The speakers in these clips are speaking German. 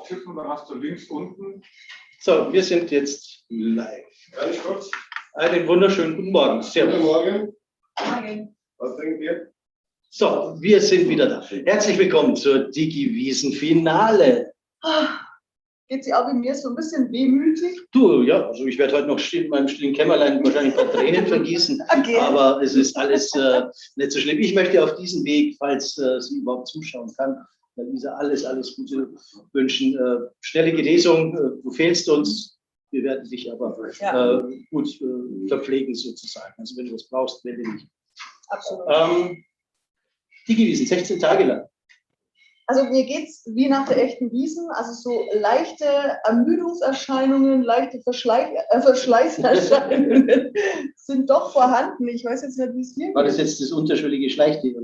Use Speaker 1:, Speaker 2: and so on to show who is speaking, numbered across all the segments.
Speaker 1: tippen, dann hast du links unten.
Speaker 2: So, wir sind jetzt live.
Speaker 1: Ganz kurz.
Speaker 2: Einen wunderschönen guten Morgen. Servus.
Speaker 1: Guten Morgen.
Speaker 3: Morgen.
Speaker 1: Was trinken wir?
Speaker 2: So, wir sind wieder da. Herzlich willkommen zur Digi-Wiesen-Finale.
Speaker 3: Geht sie auch wie mir so ein bisschen wehmütig?
Speaker 2: Du, ja, also ich werde heute noch in meinem stillen Kämmerlein wahrscheinlich ein paar Tränen vergießen,
Speaker 3: Okay.
Speaker 2: aber es ist alles nicht so schlimm. Ich möchte auf diesem Weg, falls sie überhaupt zuschauen kann, Lisa, alles Gute wünschen. Schnelle Genesung, du fehlst uns, wir werden dich aber gut verpflegen sozusagen. Also wenn du was brauchst, melde dich.
Speaker 3: Absolut.
Speaker 2: Digi-Wiesen, 16 Tage lang.
Speaker 3: Also mir geht es wie nach der echten Wiesn, also so leichte Ermüdungserscheinungen, leichte Verschleißerscheinungen sind doch vorhanden. Ich weiß jetzt nicht, wie es hier
Speaker 2: War
Speaker 3: geht.
Speaker 2: das jetzt das unterschwellige Schleichthema?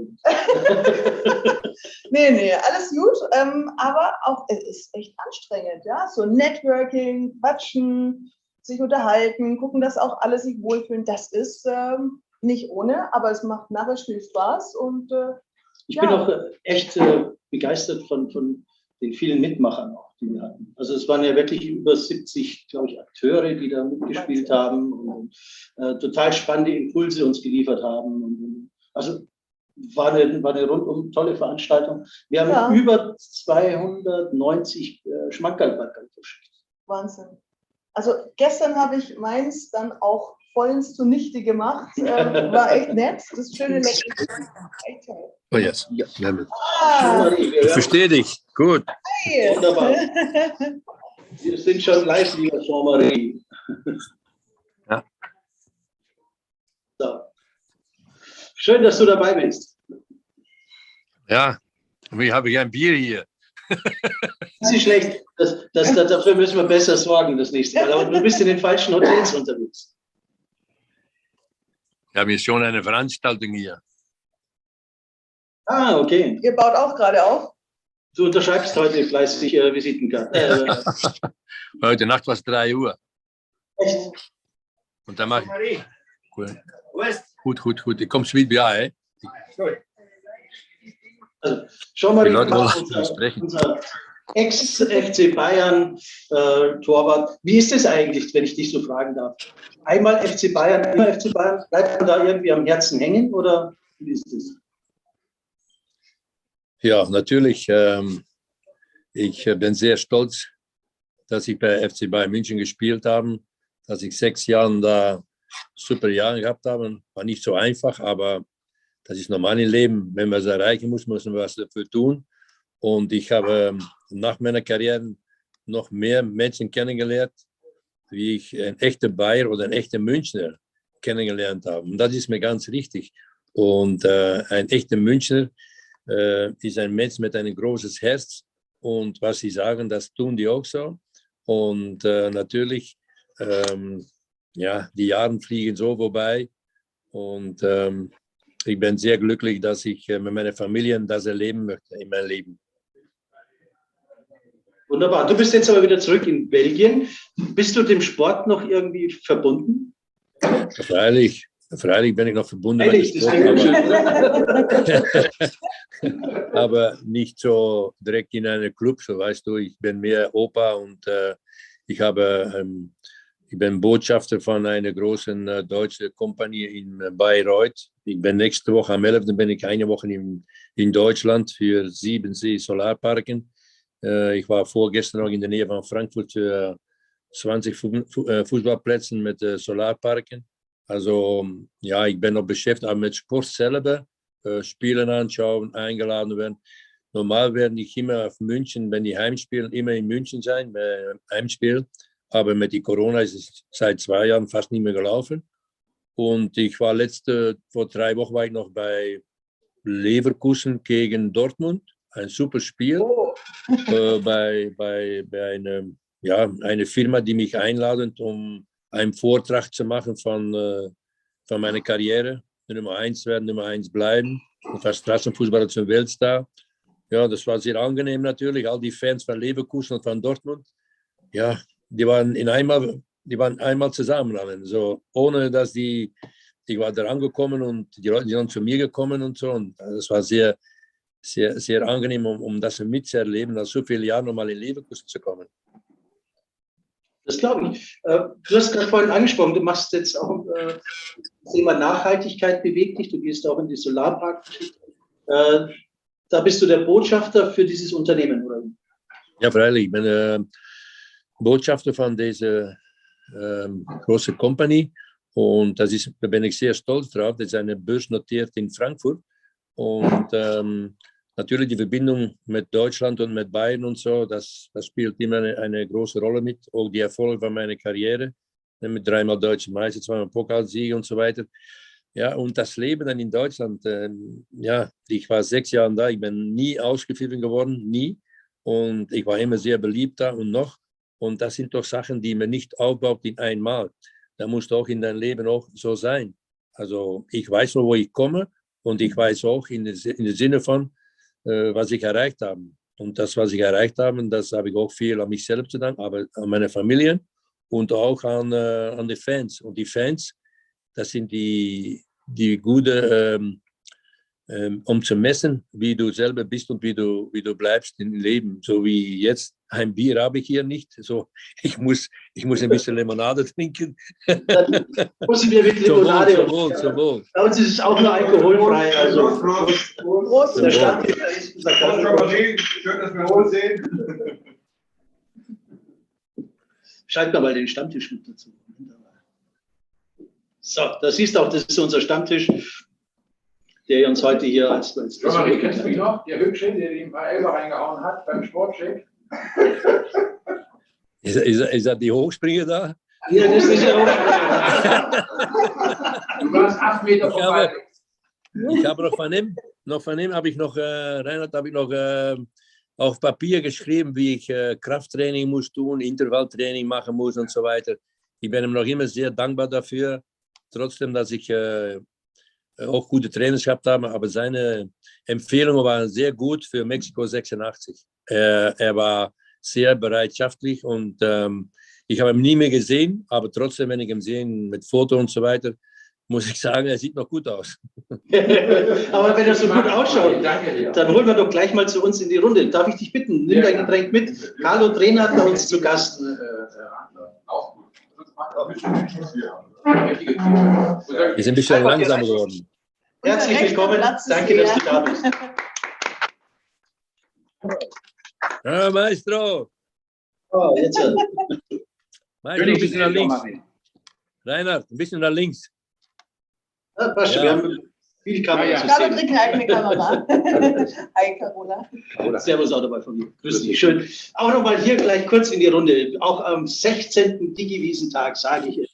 Speaker 3: Nee, alles gut, aber auch es ist echt anstrengend, ja, so Networking, quatschen, sich unterhalten, gucken, dass auch alle sich wohlfühlen, das ist nicht ohne, aber es macht nachher viel Spaß und
Speaker 2: ich bin auch echt begeistert von den vielen Mitmachern, auch, die wir hatten. Also es waren ja wirklich über 70, glaube ich, Akteure, die da mitgespielt haben und total spannende Impulse uns geliefert haben. Also war eine rundum tolle Veranstaltung. Wir haben über 290 Schmankerl-Backerl verschickt.
Speaker 3: Wahnsinn. Also gestern habe ich meins dann auch vollends zunichte gemacht. War echt nett. Das schöne Leckere. Echt toll.
Speaker 4: Oh yes.
Speaker 2: Ja.
Speaker 4: Ich verstehe dich. Gut.
Speaker 3: Hey.
Speaker 2: Wunderbar. Wir sind schon live, lieber Jean-Marie.
Speaker 4: Ja.
Speaker 2: So. Schön, dass du dabei bist.
Speaker 4: Ja, wir haben ein Bier hier.
Speaker 2: Das ist schlecht. Dafür müssen wir besser sorgen das nächste Mal. Aber du bist in den falschen Hotels unterwegs.
Speaker 4: Wir haben hier schon eine Veranstaltung hier.
Speaker 2: Ah, okay.
Speaker 3: Ihr baut auch gerade auf?
Speaker 2: Du unterschreibst heute fleißig Visitenkarten.
Speaker 4: Heute Nacht war es 3 Uhr.
Speaker 2: Echt?
Speaker 4: Und dann mache ich. Gut. Ich komme wieder bei. Ey.
Speaker 2: Also, Jean-Marie,
Speaker 4: Die Leute
Speaker 2: unser Ex-FC Bayern Torwart. Wie ist das eigentlich, wenn ich dich so fragen darf? Einmal FC Bayern, immer FC Bayern? Bleibt man da irgendwie am Herzen hängen oder wie ist das?
Speaker 4: Ja, natürlich. Ich bin sehr stolz, dass ich bei FC Bayern München gespielt habe, dass ich 6 Jahre da super Jahre gehabt habe. War nicht so einfach, aber das ist normal im Leben. Wenn man es erreichen muss, muss man was dafür tun. Und ich habe nach meiner Karriere noch mehr Menschen kennengelernt, wie ich ein echter Bayer oder ein echter Münchner kennengelernt habe. Und das ist mir ganz wichtig. Und ein echter Münchner ist ein Mensch mit einem großes Herz. Und was sie sagen, das tun die auch so. Und natürlich, die Jahre fliegen so vorbei. Und ich bin sehr glücklich, dass ich mit meiner Familie das erleben möchte in meinem Leben.
Speaker 2: Wunderbar. Du bist jetzt aber wieder zurück in Belgien. Bist du dem Sport noch irgendwie verbunden?
Speaker 4: Freilich bin ich noch verbunden.
Speaker 2: Freilich, das klingt schön.
Speaker 4: Aber nicht so direkt in einem Club, so weißt du. Ich bin mehr Opa und ich bin Botschafter von einer großen deutschen Kompanie in Bayreuth. Ich bin nächste Woche am 11. bin ich eine Woche in Deutschland für 7 Solarparken. Ich war vorgestern noch in der Nähe von Frankfurt für 20 Fußballplätzen mit Solarparken. Also ja, ich bin noch beschäftigt aber mit Sport selber, Spielen anschauen, eingeladen werden. Normal werde ich immer auf München, wenn die Heimspielen, immer in München sein, bei Heimspiel. Aber mit die Corona ist es seit 2 Jahren fast nicht mehr gelaufen. Und ich war vor 3 Wochen war ich noch bei Leverkusen gegen Dortmund. Ein super Spiel.
Speaker 3: Oh.
Speaker 4: Bei einer Firma, die mich einladen, um einen Vortrag zu machen von meiner Karriere. Nummer 1 werden, Nummer 1 bleiben. Und als Straßenfußballer zum Weltstar. Ja, das war sehr angenehm natürlich. All die Fans von Leverkusen und von Dortmund. Ja, die waren einmal zusammen. So, ohne dass ich war da angekommen und die Leute sind dann zu mir gekommen und so. Und das war sehr, sehr, sehr angenehm, um das mitzuerleben, nach so vielen Jahren nochmal in Leverkusen zu kommen.
Speaker 2: Das glaube ich. Du hast gerade vorhin angesprochen, du machst jetzt auch das Thema Nachhaltigkeit bewegt dich, du gehst auch in die Solarpark-Geschichte. Da bist du der Botschafter für dieses Unternehmen, oder?
Speaker 4: Ja, freilich. Ich bin Botschafter von dieser großen Company und da bin ich sehr stolz drauf. Das ist eine börsennotiert in Frankfurt und natürlich die Verbindung mit Deutschland und mit Bayern und so, das spielt immer eine große Rolle mit. Auch die Erfolge von meiner Karriere, mit 3-mal Deutscher Meister, 2-mal Pokalsieg und so weiter. Ja, und das Leben dann in Deutschland, ja, ich war 6 Jahre da, ich bin nie ausgepfiffen geworden, nie. Und ich war immer sehr beliebt da und noch. Und das sind doch Sachen, die man nicht aufbaut in einmal. Da muss auch in deinem Leben auch so sein. Also ich weiß, wo ich komme und ich weiß auch in dem Sinne von, was ich erreicht habe. Und das, was ich erreicht habe, das habe ich auch viel an mich selbst zu danken, aber an meine Familie und auch an die Fans. Und die Fans, das sind die gute, um zu messen, wie du selber bist und wie du bleibst im Leben. So wie jetzt, ein Bier habe ich hier nicht. So, ich muss ein bisschen Limonade trinken.
Speaker 2: Dann müssen wir mit Limonade.
Speaker 4: Zum Wohl.
Speaker 2: Bei uns ist es auch nur alkoholfrei. Also
Speaker 3: Prost.
Speaker 2: der Stammtisch ist
Speaker 1: Schön, dass wir uns sehen.
Speaker 2: Schalt mal den Stammtisch mit dazu. So, das siehst du auch, das ist unser Stammtisch, der uns heute hier als
Speaker 5: Kennst du mich noch? Der Hübsche, der ihm ein paar Elber reingehauen hat beim Sportcheck?
Speaker 4: Ist das die Hochspringer da?
Speaker 2: Ja, das ist ja auch.
Speaker 5: Du warst 8 Meter vorbei.
Speaker 4: Ich habe noch von ihm habe ich noch, Reinhard, habe ich noch auf Papier geschrieben, wie ich Krafttraining muss tun, Intervalltraining machen muss und so weiter. Ich bin ihm noch immer sehr dankbar dafür, trotzdem, dass ich auch gute Trainers gehabt habe, aber seine Empfehlungen waren sehr gut für Mexiko 86. Er war sehr bereitschaftlich und ich habe ihn nie mehr gesehen, aber trotzdem, wenn ich ihn sehe mit Foto und so weiter, muss ich sagen, er sieht noch gut aus.
Speaker 2: Aber wenn er so gut ausschaut, dann holen wir doch gleich mal zu uns in die Runde. Darf ich dich bitten, nimm dein Getränk mit. Carlo Trainer hat bei uns zu Gast.
Speaker 5: Auch gut.
Speaker 4: Wir sind ein bisschen langsamer geworden.
Speaker 2: Herzlich willkommen. Danke, dass du da bist.
Speaker 4: Ah, Maestro!
Speaker 2: Oh, jetzt.
Speaker 4: Maestro, ein bisschen nach links. Reinhard, ein bisschen nach links.
Speaker 2: Ja, passt schon. Wir haben viel Kamera zu
Speaker 3: Carlo
Speaker 2: sehen.
Speaker 3: trinkt eine eigene Kamera. Hi, Carola.
Speaker 2: Servus auch dabei von mir. Grüß dich. Schön. Auch nochmal hier gleich kurz in die Runde. Auch am 16. Digi-Wiesentag sage ich,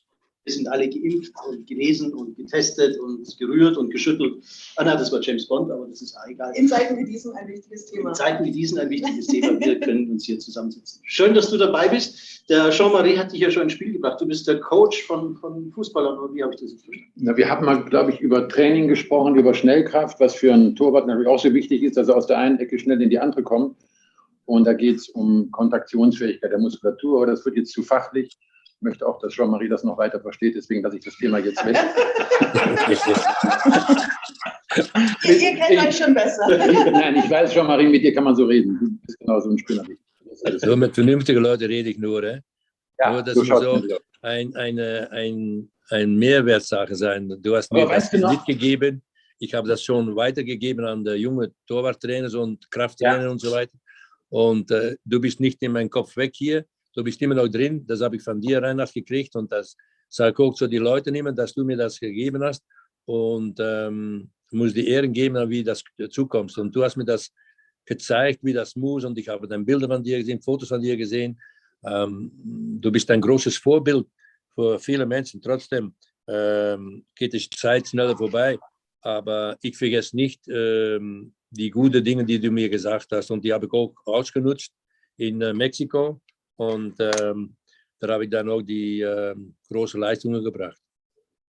Speaker 2: wir sind alle geimpft und genesen und getestet und gerührt und geschüttelt. Anna, das war James Bond, aber das ist auch egal.
Speaker 3: In Zeiten wie diesen ein wichtiges Thema.
Speaker 2: In Zeiten wie diesen ein wichtiges Thema. Wir können uns hier zusammensitzen. Schön, dass du dabei bist. Der Jean-Marie hat dich ja schon ins Spiel gebracht. Du bist der Coach von Fußballern, oder wie habe ich das jetzt verstanden?
Speaker 5: Na, wir haben mal, glaube ich, über Training gesprochen, über Schnellkraft, was für einen Torwart natürlich auch so wichtig ist, dass er aus der einen Ecke schnell in die andere kommt. Und da geht es um Kontraktionsfähigkeit der Muskulatur, aber das wird jetzt zu fachlich. Ich möchte auch, dass Jean-Marie das noch weiter versteht, deswegen lasse ich das Thema jetzt weg.
Speaker 3: Ihr kennt euch schon besser.
Speaker 5: Nein, ich weiß, Jean-Marie, mit dir kann man so reden. Du bist genauso ein Spinner.
Speaker 4: So mit vernünftigen Leuten rede ich nur.
Speaker 5: Ja,
Speaker 4: nur, das
Speaker 5: so
Speaker 4: muss
Speaker 5: schaut's
Speaker 4: auch
Speaker 5: mir aus.
Speaker 4: ein Mehrwertsache sein. Du hast mir
Speaker 5: Aber
Speaker 4: das
Speaker 5: weißt du noch-
Speaker 4: mitgegeben. Ich habe das schon weitergegeben an die jungen Torwarttrainer und Krafttrainer und so weiter. Und du bist nicht in meinem Kopf weg hier. Du bist immer noch drin. Das habe ich von dir, Reinhard, gekriegt. Und das sage ich auch zu den Leuten immer, dass du mir das gegeben hast. Und muss die Ehren geben, wie das zukommt. Und du hast mir das gezeigt, wie das muss. Und ich habe dann Bilder von dir gesehen, Fotos von dir gesehen. Du bist ein großes Vorbild für viele Menschen. Trotzdem geht die Zeit schneller vorbei. Aber ich vergesse nicht die guten Dinge, die du mir gesagt hast. Und die habe ich auch ausgenutzt in Mexiko. Und da habe ich dann auch die große Leistungen gebracht.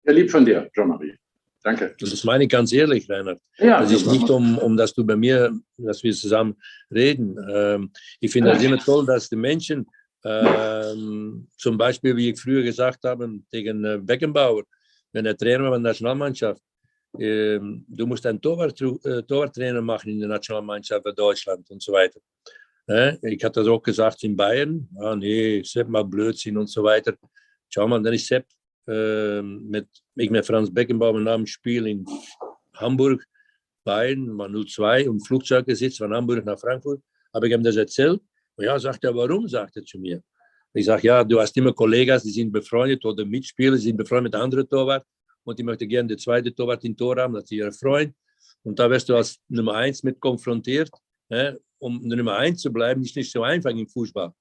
Speaker 5: Ja, lieb von dir, Jean-Marie. Danke.
Speaker 4: Und das meine ich ganz ehrlich, Reinhard.
Speaker 5: Ja,
Speaker 4: Das ist
Speaker 5: super.
Speaker 4: nicht dass du bei mir, dass wir zusammen reden. Ich finde das immer toll, dass die Menschen, zum Beispiel, wie ich früher gesagt habe, gegen Beckenbauer, wenn er Trainer war in der Nationalmannschaft, du musst einen Torwarttrainer machen in der Nationalmannschaft für Deutschland und so weiter. Ich hatte das auch gesagt in Bayern. Ah, nee, Sepp mal Blödsinn und so weiter. Schau mal, dann ist Sepp mit Franz Beckenbauer nach dem Spiel in Hamburg, Bayern, war 0-2 und Flugzeug gesetzt von Hamburg nach Frankfurt. Habe ich ihm das erzählt? Und ja, sagt er, warum? Sagt er zu mir. Ich sage, ja, du hast immer Kollegen, die sind befreundet oder Mitspieler, die sind befreundet mit anderen Torwart und ich möchte gerne den zweiten Torwart im Tor haben, das ist ihr Freund. Und da wirst du als Nummer 1 mit konfrontiert. Um Nummer 1 zu bleiben, ist nicht so einfach im Fußball.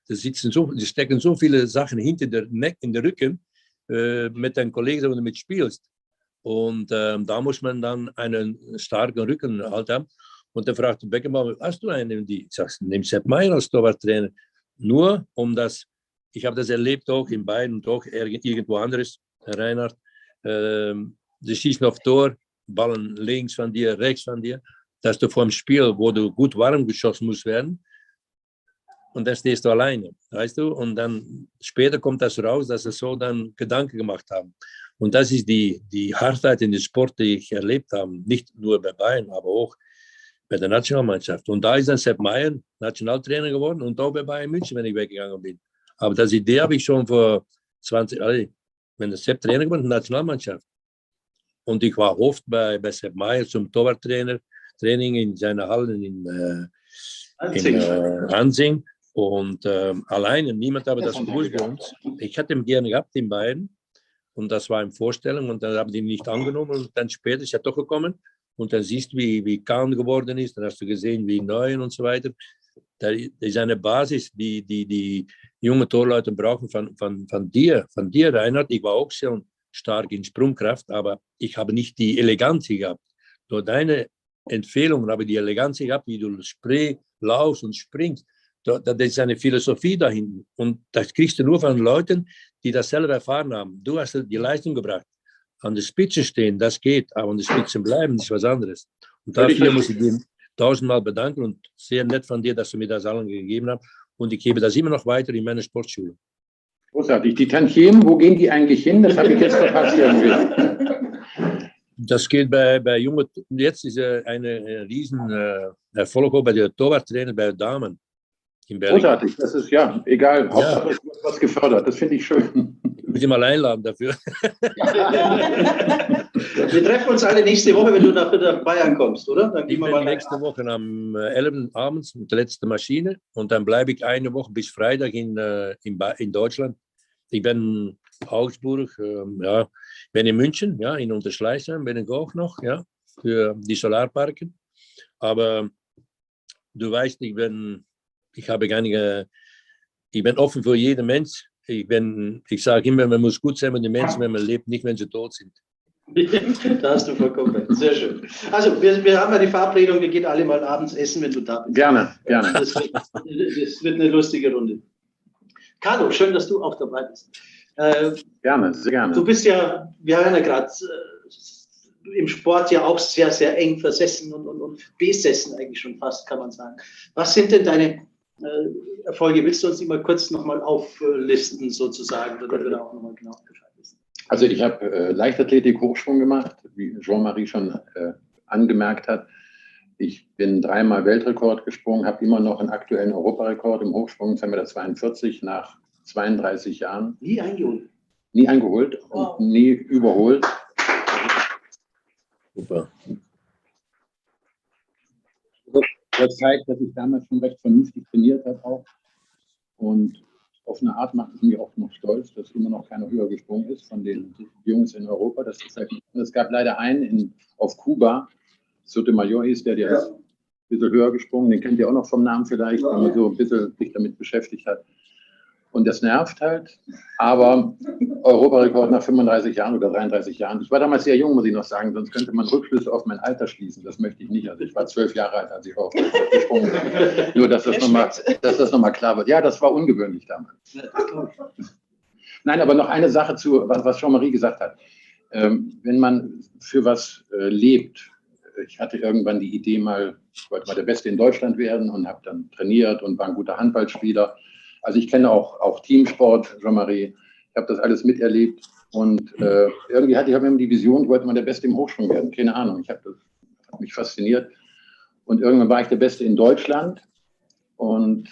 Speaker 4: Da stecken so viele Sachen hinter der Rücken mit deinen Kollegen, wenn du mitspielst. Und da muss man dann einen starken Rücken halt haben. Und dann fragte Beckenbauer, hast du einen? Ich sage, nimm Sepp Maier als Torwarttrainer. Nur ich habe das erlebt auch in Bayern und auch irgendwo anderes, Reinhard. Du schießt noch Tor, Ballen links von dir, rechts von dir, dass du vor dem Spiel, wo du gut warm geschossen musst werden, und dann stehst du alleine, weißt du? Und dann später kommt das raus, dass sie so dann Gedanken gemacht haben. Und das ist die Hartheit in dem Sport, die ich erlebt habe. Nicht nur bei Bayern, aber auch bei der Nationalmannschaft. Und da ist dann Sepp Maier Nationaltrainer geworden und auch bei Bayern München, wenn ich weggegangen bin. Aber das Idee habe ich schon vor 20 Jahren, wenn der Sepp Trainer geworden ist, Nationalmannschaft. Und ich war oft bei Sepp Maier zum Torwarttraining in seiner Hallen in Ansing. Und alleine, niemand habe das gewusst bei uns. Ich hätte ihn gerne gehabt in Bayern. Und das war eine Vorstellung. Und dann haben die ihn nicht angenommen. Und dann später ist er doch gekommen. Und dann siehst du, wie Kahn geworden ist. Dann hast du gesehen, wie neu und so weiter. Da ist eine Basis, die junge Torleute brauchen von dir, Reinhard. Ich war auch sehr stark in Sprungkraft, aber ich habe nicht die Eleganz gehabt. Durch deine Empfehlungen habe ich die Eleganz gehabt, wie du laufst und springst. Da ist eine Philosophie dahinten. Und das kriegst du nur von Leuten, die das selber erfahren haben. Du hast die Leistung gebracht. An der Spitze stehen, das geht, aber an der Spitze bleiben, ist was anderes. Und dafür muss ich dir 1000-mal bedanken und sehr nett von dir, dass du mir das allen gegeben hast. Und ich gebe das immer noch weiter in meiner Sportschule.
Speaker 5: Großartig. Die Tantiemen, wo gehen die eigentlich hin? Das habe ich jetzt verpasst irgendwie.
Speaker 4: Das geht bei Jungen. Jetzt ist eine riesen Erfolg bei der Torwarttrainer bei Damen in Berlin.
Speaker 5: Großartig. Das ist ja egal. Hauptsache es wird was gefördert. Das finde ich schön.
Speaker 4: Ich muss ihn mal einladen dafür.
Speaker 2: Wir treffen uns alle nächste Woche, wenn du nach Bayern kommst, oder? Dann
Speaker 4: Ich bin nächste Woche am 11. abends mit der letzten Maschine und dann bleibe ich eine Woche bis Freitag in Deutschland. Ich bin in Augsburg, bin in München, ja, in Unterschleißheim bin ich auch noch, ja, für die Solarparken. Aber du weißt, ich bin offen für jeden Mensch. Ich sage immer, man muss gut sein mit den Menschen, wenn man lebt, nicht wenn sie tot sind.
Speaker 2: Da hast du vollkommen recht. Sehr schön. Also, wir haben ja die Verabredung, wir gehen alle mal abends essen, wenn du da bist.
Speaker 5: Gerne, gerne.
Speaker 2: Das wird eine lustige Runde. Carlo, schön, dass du auch dabei bist.
Speaker 5: Gerne, sehr gerne.
Speaker 2: Du bist ja, wir haben ja gerade im Sport ja auch sehr, sehr eng versessen und besessen eigentlich schon fast, kann man sagen. Was sind denn deine Erfolge? Willst du uns die mal kurz nochmal auflisten, sozusagen, damit wir da auch nochmal genau Bescheid wissen?
Speaker 5: Also ich habe Leichtathletik Hochsprung gemacht, wie Jean-Marie schon angemerkt hat. Ich bin 3-mal Weltrekord gesprungen, habe immer noch einen aktuellen Europarekord im Hochsprung, 2,42 Meter nach 32 Jahren.
Speaker 2: Nie eingeholt?
Speaker 5: Nie eingeholt und nie überholt.
Speaker 4: Super.
Speaker 5: Das zeigt, dass ich damals schon recht vernünftig trainiert habe auch. Und auf eine Art macht es mich auch noch stolz, dass immer noch keiner höher gesprungen ist von den Jungs in Europa. Es gab leider einen auf Kuba, Sotomayor hieß der ist ein bisschen höher gesprungen. Den kennt ihr auch noch vom Namen vielleicht, wenn man so ein bisschen sich damit beschäftigt hat. Und das nervt halt. Aber Europarekord nach 35 Jahren oder 33 Jahren. Ich war damals sehr jung, muss ich noch sagen, sonst könnte man Rückschlüsse auf mein Alter schließen. Das möchte ich nicht. Also ich war 12 Jahre alt, als ich auf gesprungen bin. Nur, dass das nochmal klar wird. Ja, das war ungewöhnlich damals. Nein, aber noch eine Sache zu, was Jean-Marie gesagt hat. Wenn man für was lebt, ich hatte irgendwann die Idee ich wollte mal der Beste in Deutschland werden und habe dann trainiert und war ein guter Handballspieler. Also ich kenne auch Teamsport, Jean-Marie. Ich habe das alles miterlebt. Und irgendwie hatte ich immer die Vision, ich wollte mal der Beste im Hochsprung werden. Keine Ahnung, das hat mich fasziniert. Und irgendwann war ich der Beste in Deutschland. Und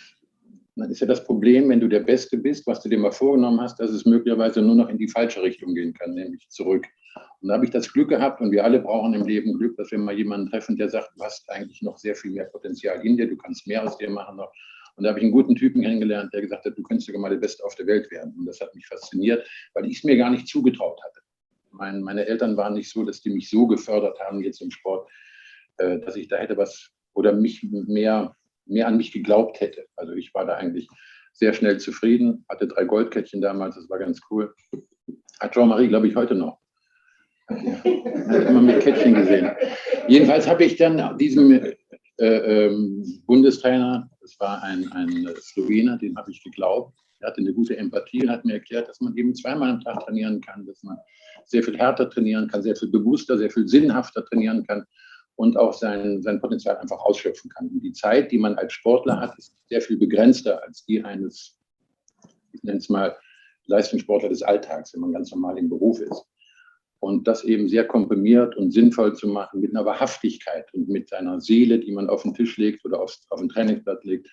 Speaker 5: dann ist ja das Problem, wenn du der Beste bist, was du dir mal vorgenommen hast, dass es möglicherweise nur noch in die falsche Richtung gehen kann, nämlich zurück. Und da habe ich das Glück gehabt, und wir alle brauchen im Leben Glück, dass wir mal jemanden treffen, der sagt, du hast eigentlich noch sehr viel mehr Potenzial in dir, du kannst mehr aus dir machen noch. Und da habe ich einen guten Typen kennengelernt, der gesagt hat, du könntest sogar mal der Beste auf der Welt werden. Und das hat mich fasziniert, weil ich es mir gar nicht zugetraut hatte. Meine Eltern waren nicht so, dass die mich so gefördert haben jetzt im Sport, dass ich da hätte was oder mich mehr an mich geglaubt hätte. Also ich war da eigentlich sehr schnell zufrieden, hatte 3 Goldkettchen damals, das war ganz cool. Hat Jean-Marie, glaube ich, heute noch. Hat immer mit Kettchen gesehen. Jedenfalls habe ich dann diesem Bundestrainer, das war ein Slowener, den habe ich geglaubt. Er hatte eine gute Empathie und hat mir erklärt, dass man eben 2-mal am Tag trainieren kann, dass man sehr viel härter trainieren kann, sehr viel bewusster, sehr viel sinnhafter trainieren kann und auch sein Potenzial einfach ausschöpfen kann. Und die Zeit, die man als Sportler hat, ist sehr viel begrenzter als die eines, ich nenne es mal, Leistungssportler des Alltags, wenn man ganz normal im Beruf ist. Und das eben sehr komprimiert und sinnvoll zu machen, mit einer Wahrhaftigkeit und mit seiner Seele, die man auf den Tisch legt oder auf den Trainingsplatz legt.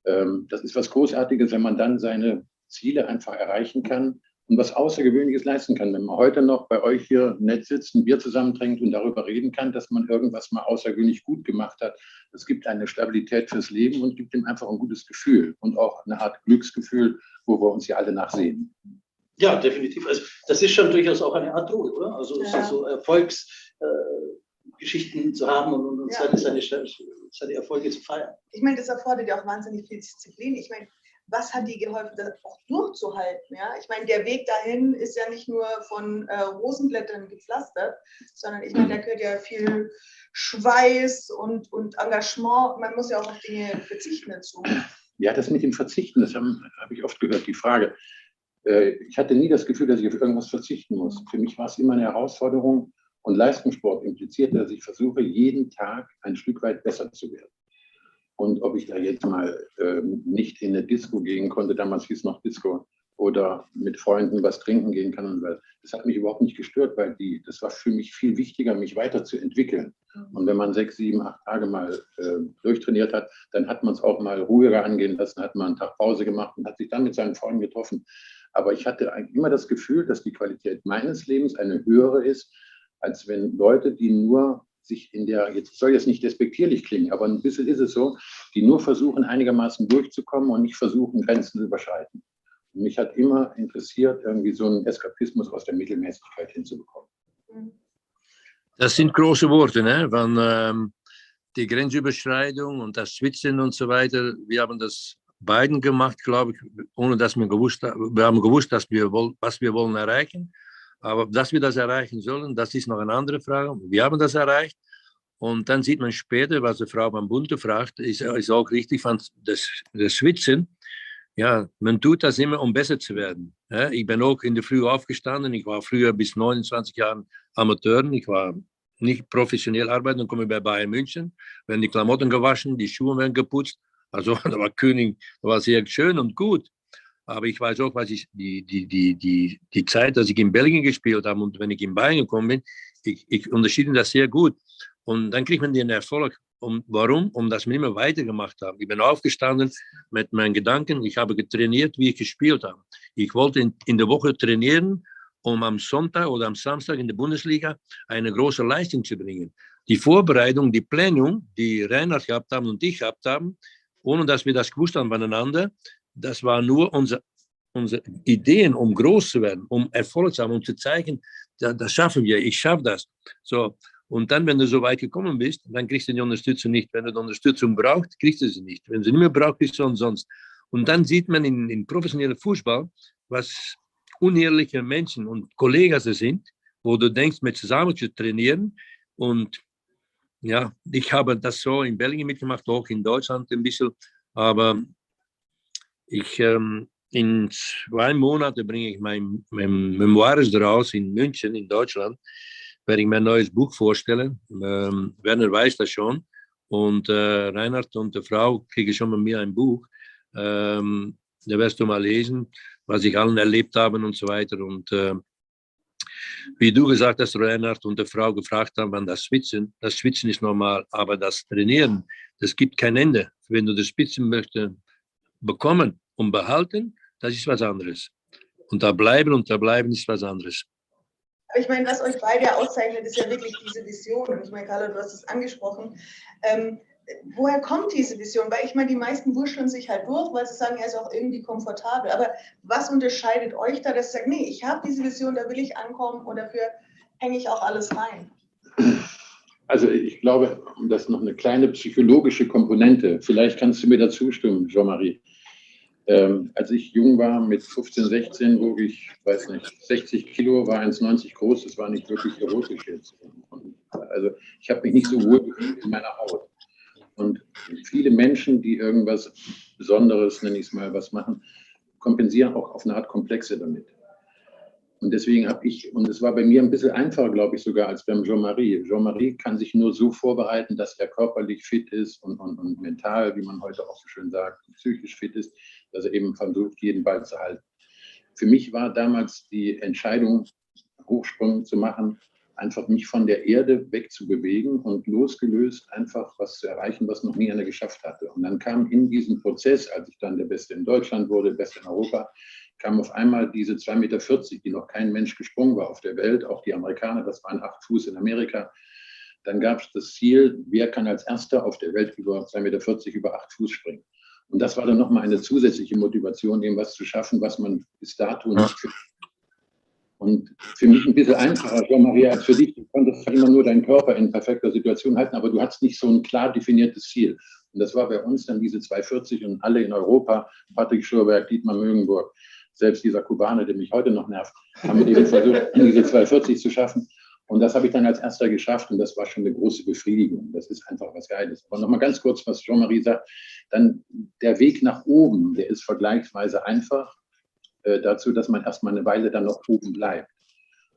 Speaker 5: Das ist was Großartiges, wenn man dann seine Ziele einfach erreichen kann und was Außergewöhnliches leisten kann. Wenn man heute noch bei euch hier nett sitzt, ein Bier zusammentrinkt und darüber reden kann, dass man irgendwas mal außergewöhnlich gut gemacht hat, das gibt eine Stabilität fürs Leben und gibt ihm einfach ein gutes Gefühl und auch eine Art Glücksgefühl, wo wir uns ja alle nachsehen.
Speaker 2: Ja, definitiv. Also das ist schon durchaus auch eine Art Ruhe, oder? Also so Erfolgsgeschichten zu haben und seine Erfolge zu feiern.
Speaker 3: Ich meine, das erfordert ja auch wahnsinnig viel Disziplin. Ich meine, was hat dir geholfen, das auch durchzuhalten? Ja? Ich meine, der Weg dahin ist ja nicht nur von Rosenblättern gepflastert, sondern ich meine, da gehört ja viel Schweiß und Engagement. Man muss ja auch auf Dinge verzichten dazu.
Speaker 5: Ja, das mit dem Verzichten, das habe ich oft gehört, die Frage. Ich hatte nie das Gefühl, dass ich auf irgendwas verzichten muss. Für mich war es immer eine Herausforderung, und Leistungssport impliziert, dass ich versuche, jeden Tag ein Stück weit besser zu werden. Und ob ich da jetzt mal nicht in eine Disco gehen konnte, damals hieß es noch Disco, oder mit Freunden was trinken gehen kann, und das hat mich überhaupt nicht gestört, weil das war für mich viel wichtiger, mich weiterzuentwickeln. Und wenn man 6, 7, 8 Tage mal durchtrainiert hat, dann hat man es auch mal ruhiger angehen lassen, hat mal einen Tag Pause gemacht und hat sich dann mit seinen Freunden getroffen. Aber ich hatte eigentlich immer das Gefühl, dass die Qualität meines Lebens eine höhere ist, als wenn Leute, die nur sich jetzt soll jetzt nicht despektierlich klingen, aber ein bisschen ist es so, die nur versuchen, einigermaßen durchzukommen und nicht versuchen, Grenzen zu überschreiten. Und mich hat immer interessiert, irgendwie so einen Eskapismus aus der Mittelmäßigkeit hinzubekommen.
Speaker 4: Das sind große Worte, ne? Von die Grenzüberschreitung und das Schwitzen und so weiter. Wir haben das beiden gemacht, glaube ich, ohne dass wir gewusst haben. Wir haben gewusst, was wir wollen erreichen. Aber dass wir das erreichen sollen, das ist noch eine andere Frage. Wir haben das erreicht. Und dann sieht man später, was die Frau Van Bunte fragt, ist auch richtig von das Schwitzen. Ja, man tut das immer, um besser zu werden. Ja, ich bin auch in der Früh aufgestanden. Ich war früher bis 29 Jahren Amateur. Ich war nicht professionell arbeiten. Dann komme ich bei Bayern München, werden die Klamotten gewaschen, die Schuhe werden geputzt. Also da war König, da war sehr schön und gut. Aber ich weiß auch, was ich die Zeit, dass ich in Belgien gespielt habe und wenn ich in Bayern gekommen bin, ich unterschiede das sehr gut. Und dann kriegt man den Erfolg. Und warum? Dass wir immer weitergemacht haben. Ich bin aufgestanden mit meinen Gedanken. Ich habe getrainiert, wie ich gespielt habe. Ich wollte in der Woche trainieren, um am Sonntag oder am Samstag in der Bundesliga eine große Leistung zu bringen. Die Vorbereitung, die Planung, die Reinhard gehabt haben und ich gehabt haben, ohne dass wir das gewusst haben voneinander, das war nur unsere Ideen, um groß zu werden, um Erfolg zu haben, um zu zeigen, das schaffen wir, ich schaffe das. So. Und dann, wenn du so weit gekommen bist, dann kriegst du die Unterstützung nicht. Wenn du die Unterstützung brauchst, kriegst du sie nicht. Wenn du sie nicht mehr brauchst, kriegst du umsonst. Und dann sieht man in professionellem Fußball, was unehrliche Menschen und Kollegen sind, wo du denkst, mit zusammen zu trainieren. Und ja, ich habe das so in Belgien mitgemacht, auch in Deutschland ein bisschen. Aber in 2 Monaten bringe ich mein Memoirs raus in München, in Deutschland. Werde ich mein neues Buch vorstellen. Werner weiß das schon. Und Reinhard und die Frau kriegen schon mit mir ein Buch. Da wirst du mal lesen, was ich allen erlebt habe und so weiter. Und wie du gesagt hast, Reinhard, und der Frau gefragt haben, wann das Schwitzen ist normal, aber das Trainieren, das gibt kein Ende. Wenn du das Schwitzen möchtest bekommen und behalten, das ist was anderes. Und da bleiben ist was anderes.
Speaker 3: Aber ich meine, was euch beide auszeichnet, ist ja wirklich diese Vision. Und ich meine, Carlo, du hast es angesprochen. Woher kommt diese Vision? Weil ich meine, die meisten wurschteln sich halt durch, weil sie sagen, er ist auch irgendwie komfortabel. Aber was unterscheidet euch da, dass ihr sagt, nee, ich habe diese Vision, da will ich ankommen und dafür hänge ich auch alles rein?
Speaker 5: Also ich glaube, das ist noch eine kleine psychologische Komponente. Vielleicht kannst du mir dazu stimmen, Jean-Marie. Als ich jung war, mit 15, 16, wog ich, weiß nicht, 60 Kilo, war 1,90 groß. Das war nicht wirklich erotisch jetzt. Also ich habe mich nicht so wohl gefühlt in meiner Haut. Und viele Menschen, die irgendwas Besonderes, nenne ich es mal, was machen, kompensieren auch auf eine Art Komplexe damit. Und deswegen habe ich, und es war bei mir ein bisschen einfacher, glaube ich, sogar als beim Jean-Marie. Jean-Marie kann sich nur so vorbereiten, dass er körperlich fit ist und mental, wie man heute auch so schön sagt, psychisch fit ist, dass er eben versucht, jeden Ball zu halten. Für mich war damals die Entscheidung, Hochsprung zu machen, einfach mich von der Erde wegzubewegen und losgelöst einfach was zu erreichen, was noch nie einer geschafft hatte. Und dann kam in diesem Prozess, als ich dann der Beste in Deutschland wurde, Beste in Europa, kam auf einmal diese 2,40 Meter, die noch kein Mensch gesprungen war auf der Welt, auch die Amerikaner, das waren 8 Fuß in Amerika. Dann gab es das Ziel, wer kann als Erster auf der Welt über 2,40 Meter über 8 Fuß springen. Und das war dann nochmal eine zusätzliche Motivation, eben was zu schaffen, was man bis dato nicht für. Und für mich ein bisschen einfacher, Jean-Marie, als für dich. Du konntest immer nur deinen Körper in perfekter Situation halten, aber du hattest nicht so ein klar definiertes Ziel. Und das war bei uns dann diese 2,40 und alle in Europa, Patrick Schurberg, Dietmar Mögenburg, selbst dieser Kubaner, der mich heute noch nervt, haben wir eben versucht, diese 2,40 zu schaffen. Und das habe ich dann als Erster geschafft und das war schon eine große Befriedigung. Das ist einfach was Geiles. Aber nochmal ganz kurz, was Jean-Marie sagt, dann der Weg nach oben, der ist vergleichsweise einfach dazu, dass man erstmal eine Weile dann noch oben bleibt.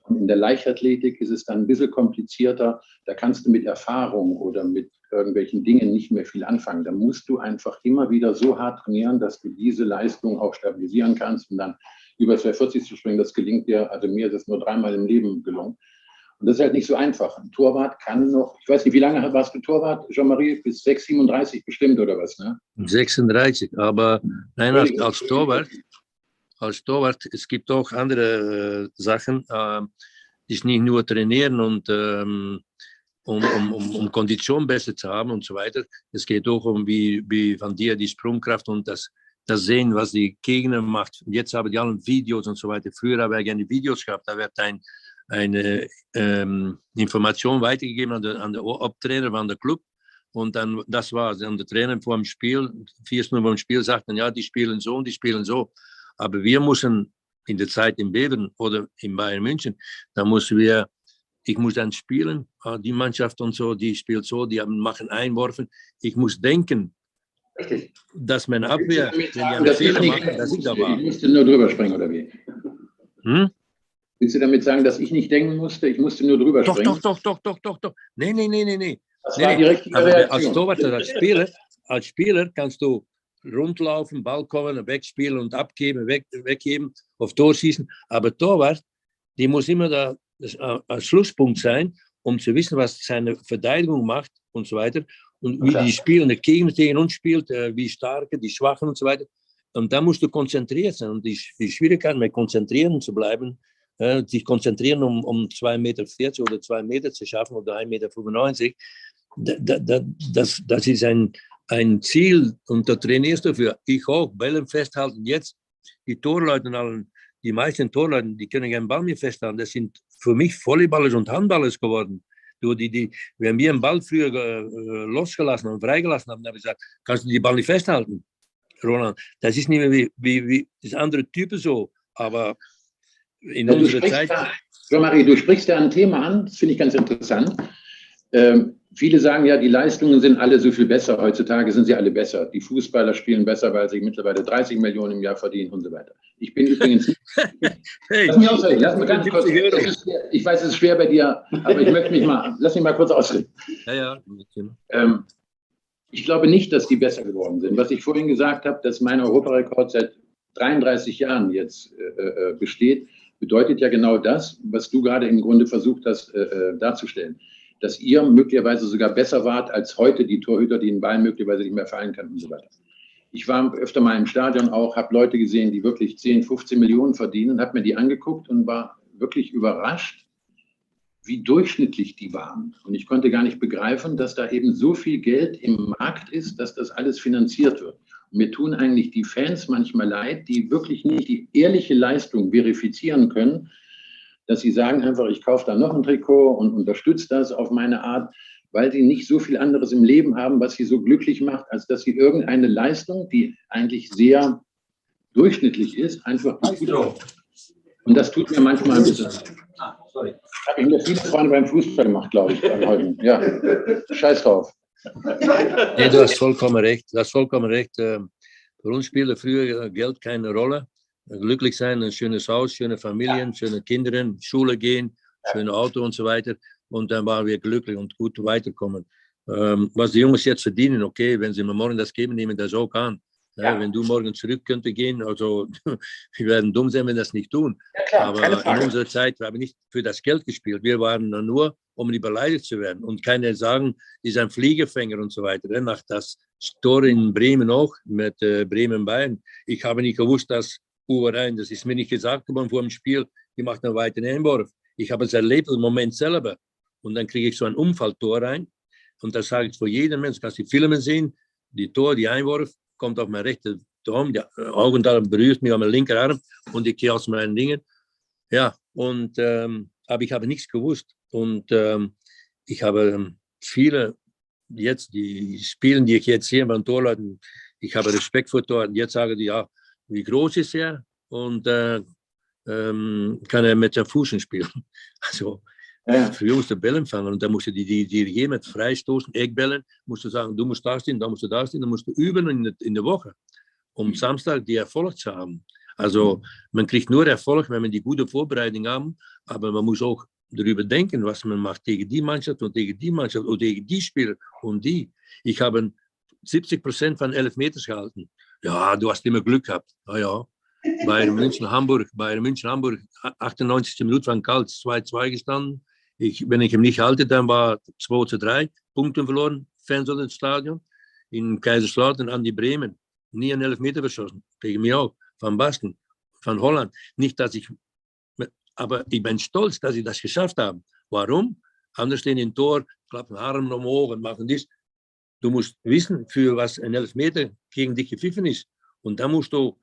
Speaker 5: Und in der Leichtathletik ist es dann ein bisschen komplizierter. Da kannst du mit Erfahrung oder mit irgendwelchen Dingen nicht mehr viel anfangen. Da musst du einfach immer wieder so hart trainieren, dass du diese Leistung auch stabilisieren kannst und dann über 2,40 zu springen. Das gelingt dir, also mir ist es nur 3-mal im Leben gelungen. Und das ist halt nicht so einfach. Ein Torwart kann noch, ich weiß nicht, wie lange warst du Torwart, Jean-Marie? Bis 6,37 bestimmt oder was, ne?
Speaker 4: 36, aber nein, als Torwart, es gibt auch andere Sachen. ist nicht nur trainieren und um Kondition besser zu haben und so weiter. Es geht auch um, wie von dir die Sprungkraft und das Sehen, was die Gegner macht. Jetzt haben die alle Videos und so weiter. Früher habe ich gerne Videos gehabt, da wird eine Information weitergegeben an der Obtrainer von der Club. Und dann, das war dann der Trainer vor dem Spiel, 4 Stunden vor dem Spiel, sagten, ja, die spielen so und die spielen so. Aber wir müssen in der Zeit in Beveren oder in Bayern München, ich muss dann spielen, die Mannschaft und so, die spielt so, die machen Einwürfe. Ich muss denken,
Speaker 5: richtig,
Speaker 4: dass meine Abwehr, wenn die einen Fehler machen, dass ich da war.
Speaker 5: Ich musste nur drüber springen, oder wie?
Speaker 4: Hm?
Speaker 5: Willst du damit sagen, dass ich nicht denken musste? Ich musste nur drüber springen?
Speaker 4: Doch. Nee.
Speaker 5: Das war die richtige
Speaker 4: Aber
Speaker 5: Reaktion.
Speaker 4: als Torwart, als Spieler kannst du rundlaufen, Ball kommen, wegspielen und abgeben, weggeben, auf Tor schießen. Aber Torwart, die muss immer der Schlusspunkt sein, um zu wissen, was seine Verteidigung macht und so weiter. Und wie die spielen, der Gegner gegen uns spielt, wie starke, die Schwachen und so weiter. Und da musst du konzentriert sein. Und die Schwierigkeit, mit konzentrieren zu bleiben, sich konzentrieren, um 2,40 Meter oder 2 Meter zu schaffen oder 1,95 Meter, das ist ein Ziel und da trainierst du für. Ich auch, Bällen festhalten. Jetzt, die Torleute, die meisten Torleute, die können keinen Ball mehr festhalten. Das sind für mich Volleyballers und Handballers geworden. Wenn wir einen Ball früher losgelassen und freigelassen haben, habe ich gesagt, kannst du die Ball nicht festhalten, Roland? Das ist nicht mehr wie das andere Typen so, aber in unserer Zeit...
Speaker 5: Jean-Marie, du sprichst ja ein Thema an, das finde ich ganz interessant. Viele sagen ja, die Leistungen sind alle so viel besser. Heutzutage sind sie alle besser. Die Fußballer spielen besser, weil sie mittlerweile 30 Millionen im Jahr verdienen und so weiter. Ich bin übrigens nicht...
Speaker 4: Hey,
Speaker 5: lass mich ausreden, lass mich ganz kurz... Ich weiß, es ist schwer bei dir, aber ich möchte lass mich mal kurz ausreden.
Speaker 4: Ja.
Speaker 5: Ich glaube nicht, dass die besser geworden sind. Was ich vorhin gesagt habe, dass mein Europarekord seit 33 Jahren jetzt besteht, bedeutet ja genau das, was du gerade im Grunde versucht hast darzustellen. Dass ihr möglicherweise sogar besser wart als heute die Torhüter, die den Ball möglicherweise nicht mehr fallen können und so weiter. Ich war öfter mal im Stadion auch, habe Leute gesehen, die wirklich 10, 15 Millionen verdienen, habe mir die angeguckt und war wirklich überrascht, wie durchschnittlich die waren. Und ich konnte gar nicht begreifen, dass da eben so viel Geld im Markt ist, dass das alles finanziert wird. Und mir tun eigentlich die Fans manchmal leid, die wirklich nicht die ehrliche Leistung verifizieren können, dass sie sagen einfach, ich kaufe da noch ein Trikot und unterstütze das auf meine Art, weil sie nicht so viel anderes im Leben haben, was sie so glücklich macht, als dass sie irgendeine Leistung, die eigentlich sehr durchschnittlich ist, einfach gut. Und das tut mir manchmal ein bisschen.
Speaker 2: Sorry.
Speaker 5: Ich habe mir viele Freunde beim Fußball gemacht, glaube ich, heute. Ja, scheiß drauf.
Speaker 4: Nee, du hast vollkommen recht. Du hast vollkommen recht. Für uns spielte früher Geld keine Rolle. Glücklich sein, ein schönes Haus, schöne Familien, schöne Kinder, Schule gehen, schöne Auto und so weiter. Und dann waren wir glücklich und gut weiterkommen. Was die Jungs jetzt verdienen, okay, wenn sie mir morgen das geben, nehmen das auch an. Ja. Wenn du morgen zurück könnte gehen, also wir werden dumm sein, wenn wir das nicht tun.
Speaker 5: Ja, klar,
Speaker 4: aber in unserer Zeit haben wir nicht für das Geld gespielt. Wir waren nur, um nicht beleidigt zu werden. Und keine sagen, die sind Fliegerfänger und so weiter. Nach das Tor in Bremen auch, mit Bremen-Bayern. Ich habe nicht gewusst, dass Uwe Rein, das ist mir nicht gesagt worden vor dem Spiel, die macht einen weiteren Einwurf. Ich habe es erlebt im Moment selber. Und dann kriege ich so ein Unfalltor rein. Und das sage ich vor jedem Menschen, kannst du die Filme sehen, die Einwurf, kommt auf mein rechter Daumen, der Augenteil berührt mich an meinen linken Arm und ich gehe aus meinen Dingen. Ja, und aber ich habe nichts gewusst. Und ich habe viele jetzt, die Spielen, die ich jetzt sehe beim Torleuten, ich habe Respekt vor Torleuten. Jetzt sagen die, ja, wie groß ist er? Und kann er mit den Füßen spielen. Also, früher musste Bällen fangen und dann musste die dirigieren mit Freistoßen, Eckbällen, musst du sagen, du musst da stehen, da musst du da stehen, dann musst du üben in der Woche, um Samstag die Erfolg zu haben. Also man kriegt nur Erfolg, wenn man die gute Vorbereitung haben, aber man muss auch darüber denken, was man macht gegen die Mannschaft und gegen die Mannschaft oder gegen die Spieler und die. Ich habe 70% von 11 Meters gehalten. Ja, du hast immer Glück gehabt. Ja. Bayern München, Hamburg, 98. Minute von Kalt 2-2 gestanden. Wenn ich ihn nicht halte, dann war 2-3, Punkte verloren, Fans aus dem Stadion. In Kaiserslautern an die Bremen. Nie einen Elfmeter verschossen. Gegen mich auch. Van Basten, von Holland. Nicht, dass ich, aber ich bin stolz, dass ich das geschafft habe. Warum? Andere stehen im Tor, klappen Arme um hoch und machen dies. Du musst wissen, für was ein Elfmeter gegen dich gepfiffen ist. Und da musst du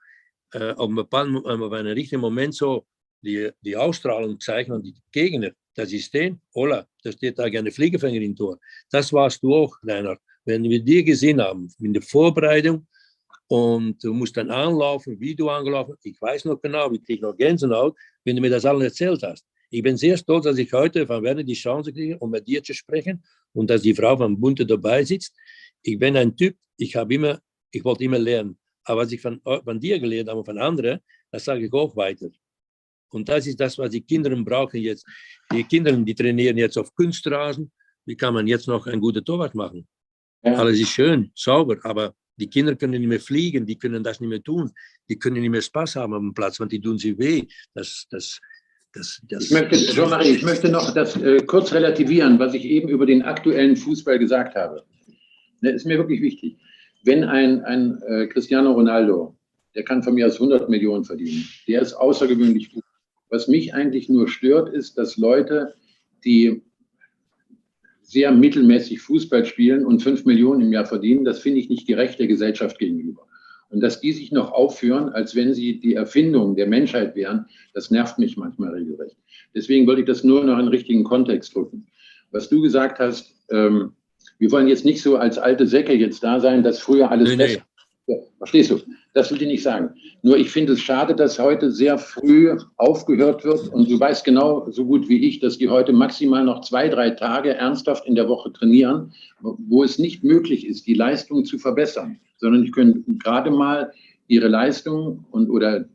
Speaker 4: auf einen richtigen Moment so die Ausstrahlung zeigen an die Gegner. Das ist den, Ola, da steht da gerne Fliegerfänger im Tor. Das warst du auch, Reinhard. Wenn wir dir gesehen haben, in der Vorbereitung, und du musst dann anlaufen, wie du angelaufen, ich weiß noch genau, ich kriege noch Gänsehaut, wenn du mir das alles erzählt hast. Ich bin sehr stolz, dass ich heute von Werner die Chance kriege, um mit dir zu sprechen und dass die Frau von Bunte dabei sitzt. Ich bin ein Typ, ich wollte immer lernen. Aber was ich von dir gelernt habe und von anderen, das sage ich auch weiter. Und das ist das, was die Kinder brauchen jetzt. Die Kinder, die trainieren jetzt auf Kunstrasen. Wie kann man jetzt noch ein guter Torwart machen? Ja. Alles ist schön, sauber, aber die Kinder können nicht mehr fliegen, die können das nicht mehr tun. Die können nicht mehr Spaß haben am Platz, weil die tun sie weh.
Speaker 5: Ich möchte noch das kurz relativieren, was ich eben über den aktuellen Fußball gesagt habe. Das ist mir wirklich wichtig. Wenn ein Cristiano Ronaldo, der kann von mir aus 100 Millionen verdienen, der ist außergewöhnlich gut. Was mich eigentlich nur stört, ist, dass Leute, die sehr mittelmäßig Fußball spielen und 5 Millionen im Jahr verdienen, das finde ich nicht gerecht der Gesellschaft gegenüber. Und dass die sich noch aufführen, als wenn sie die Erfindung der Menschheit wären, das nervt mich manchmal regelrecht. Deswegen wollte ich das nur noch in den richtigen Kontext drücken. Was du gesagt hast, wir wollen jetzt nicht so als alte Säcke jetzt da sein, dass früher alles besser war. Ja, verstehst du? Das will ich nicht sagen. Nur ich finde es schade, dass heute sehr früh aufgehört wird. Und du weißt genau so gut wie ich, dass die heute maximal noch 2, 3 Tage ernsthaft in der Woche trainieren, wo es nicht möglich ist, die Leistung zu verbessern, sondern die können gerade mal ihre Leistung oder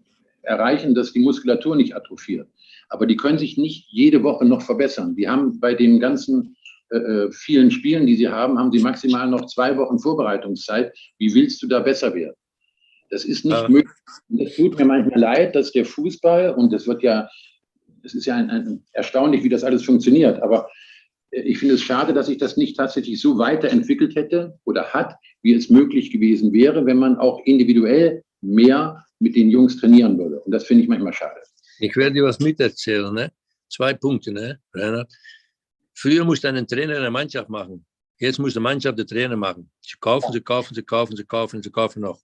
Speaker 5: erreichen, dass die Muskulatur nicht atrophiert. Aber die können sich nicht jede Woche noch verbessern. Die haben bei den ganzen vielen Spielen, die sie haben sie maximal noch 2 Wochen Vorbereitungszeit. Wie willst du da besser werden? Das ist nicht möglich. Und es tut mir manchmal leid, dass der Fußball, und das wird ja es ist ja erstaunlich, wie das alles funktioniert, aber ich finde es schade, dass sich das nicht tatsächlich so weiterentwickelt hätte oder hat, wie es möglich gewesen wäre, wenn man auch individuell mehr mit den Jungs trainieren würde. Und das finde ich manchmal schade.
Speaker 4: Ich werde dir was miterzählen, ne? 2 Punkte, ne, Reinhard. Früher musste ein Trainer eine Mannschaft machen. Jetzt muss die Mannschaft den Trainer machen. Sie kaufen noch.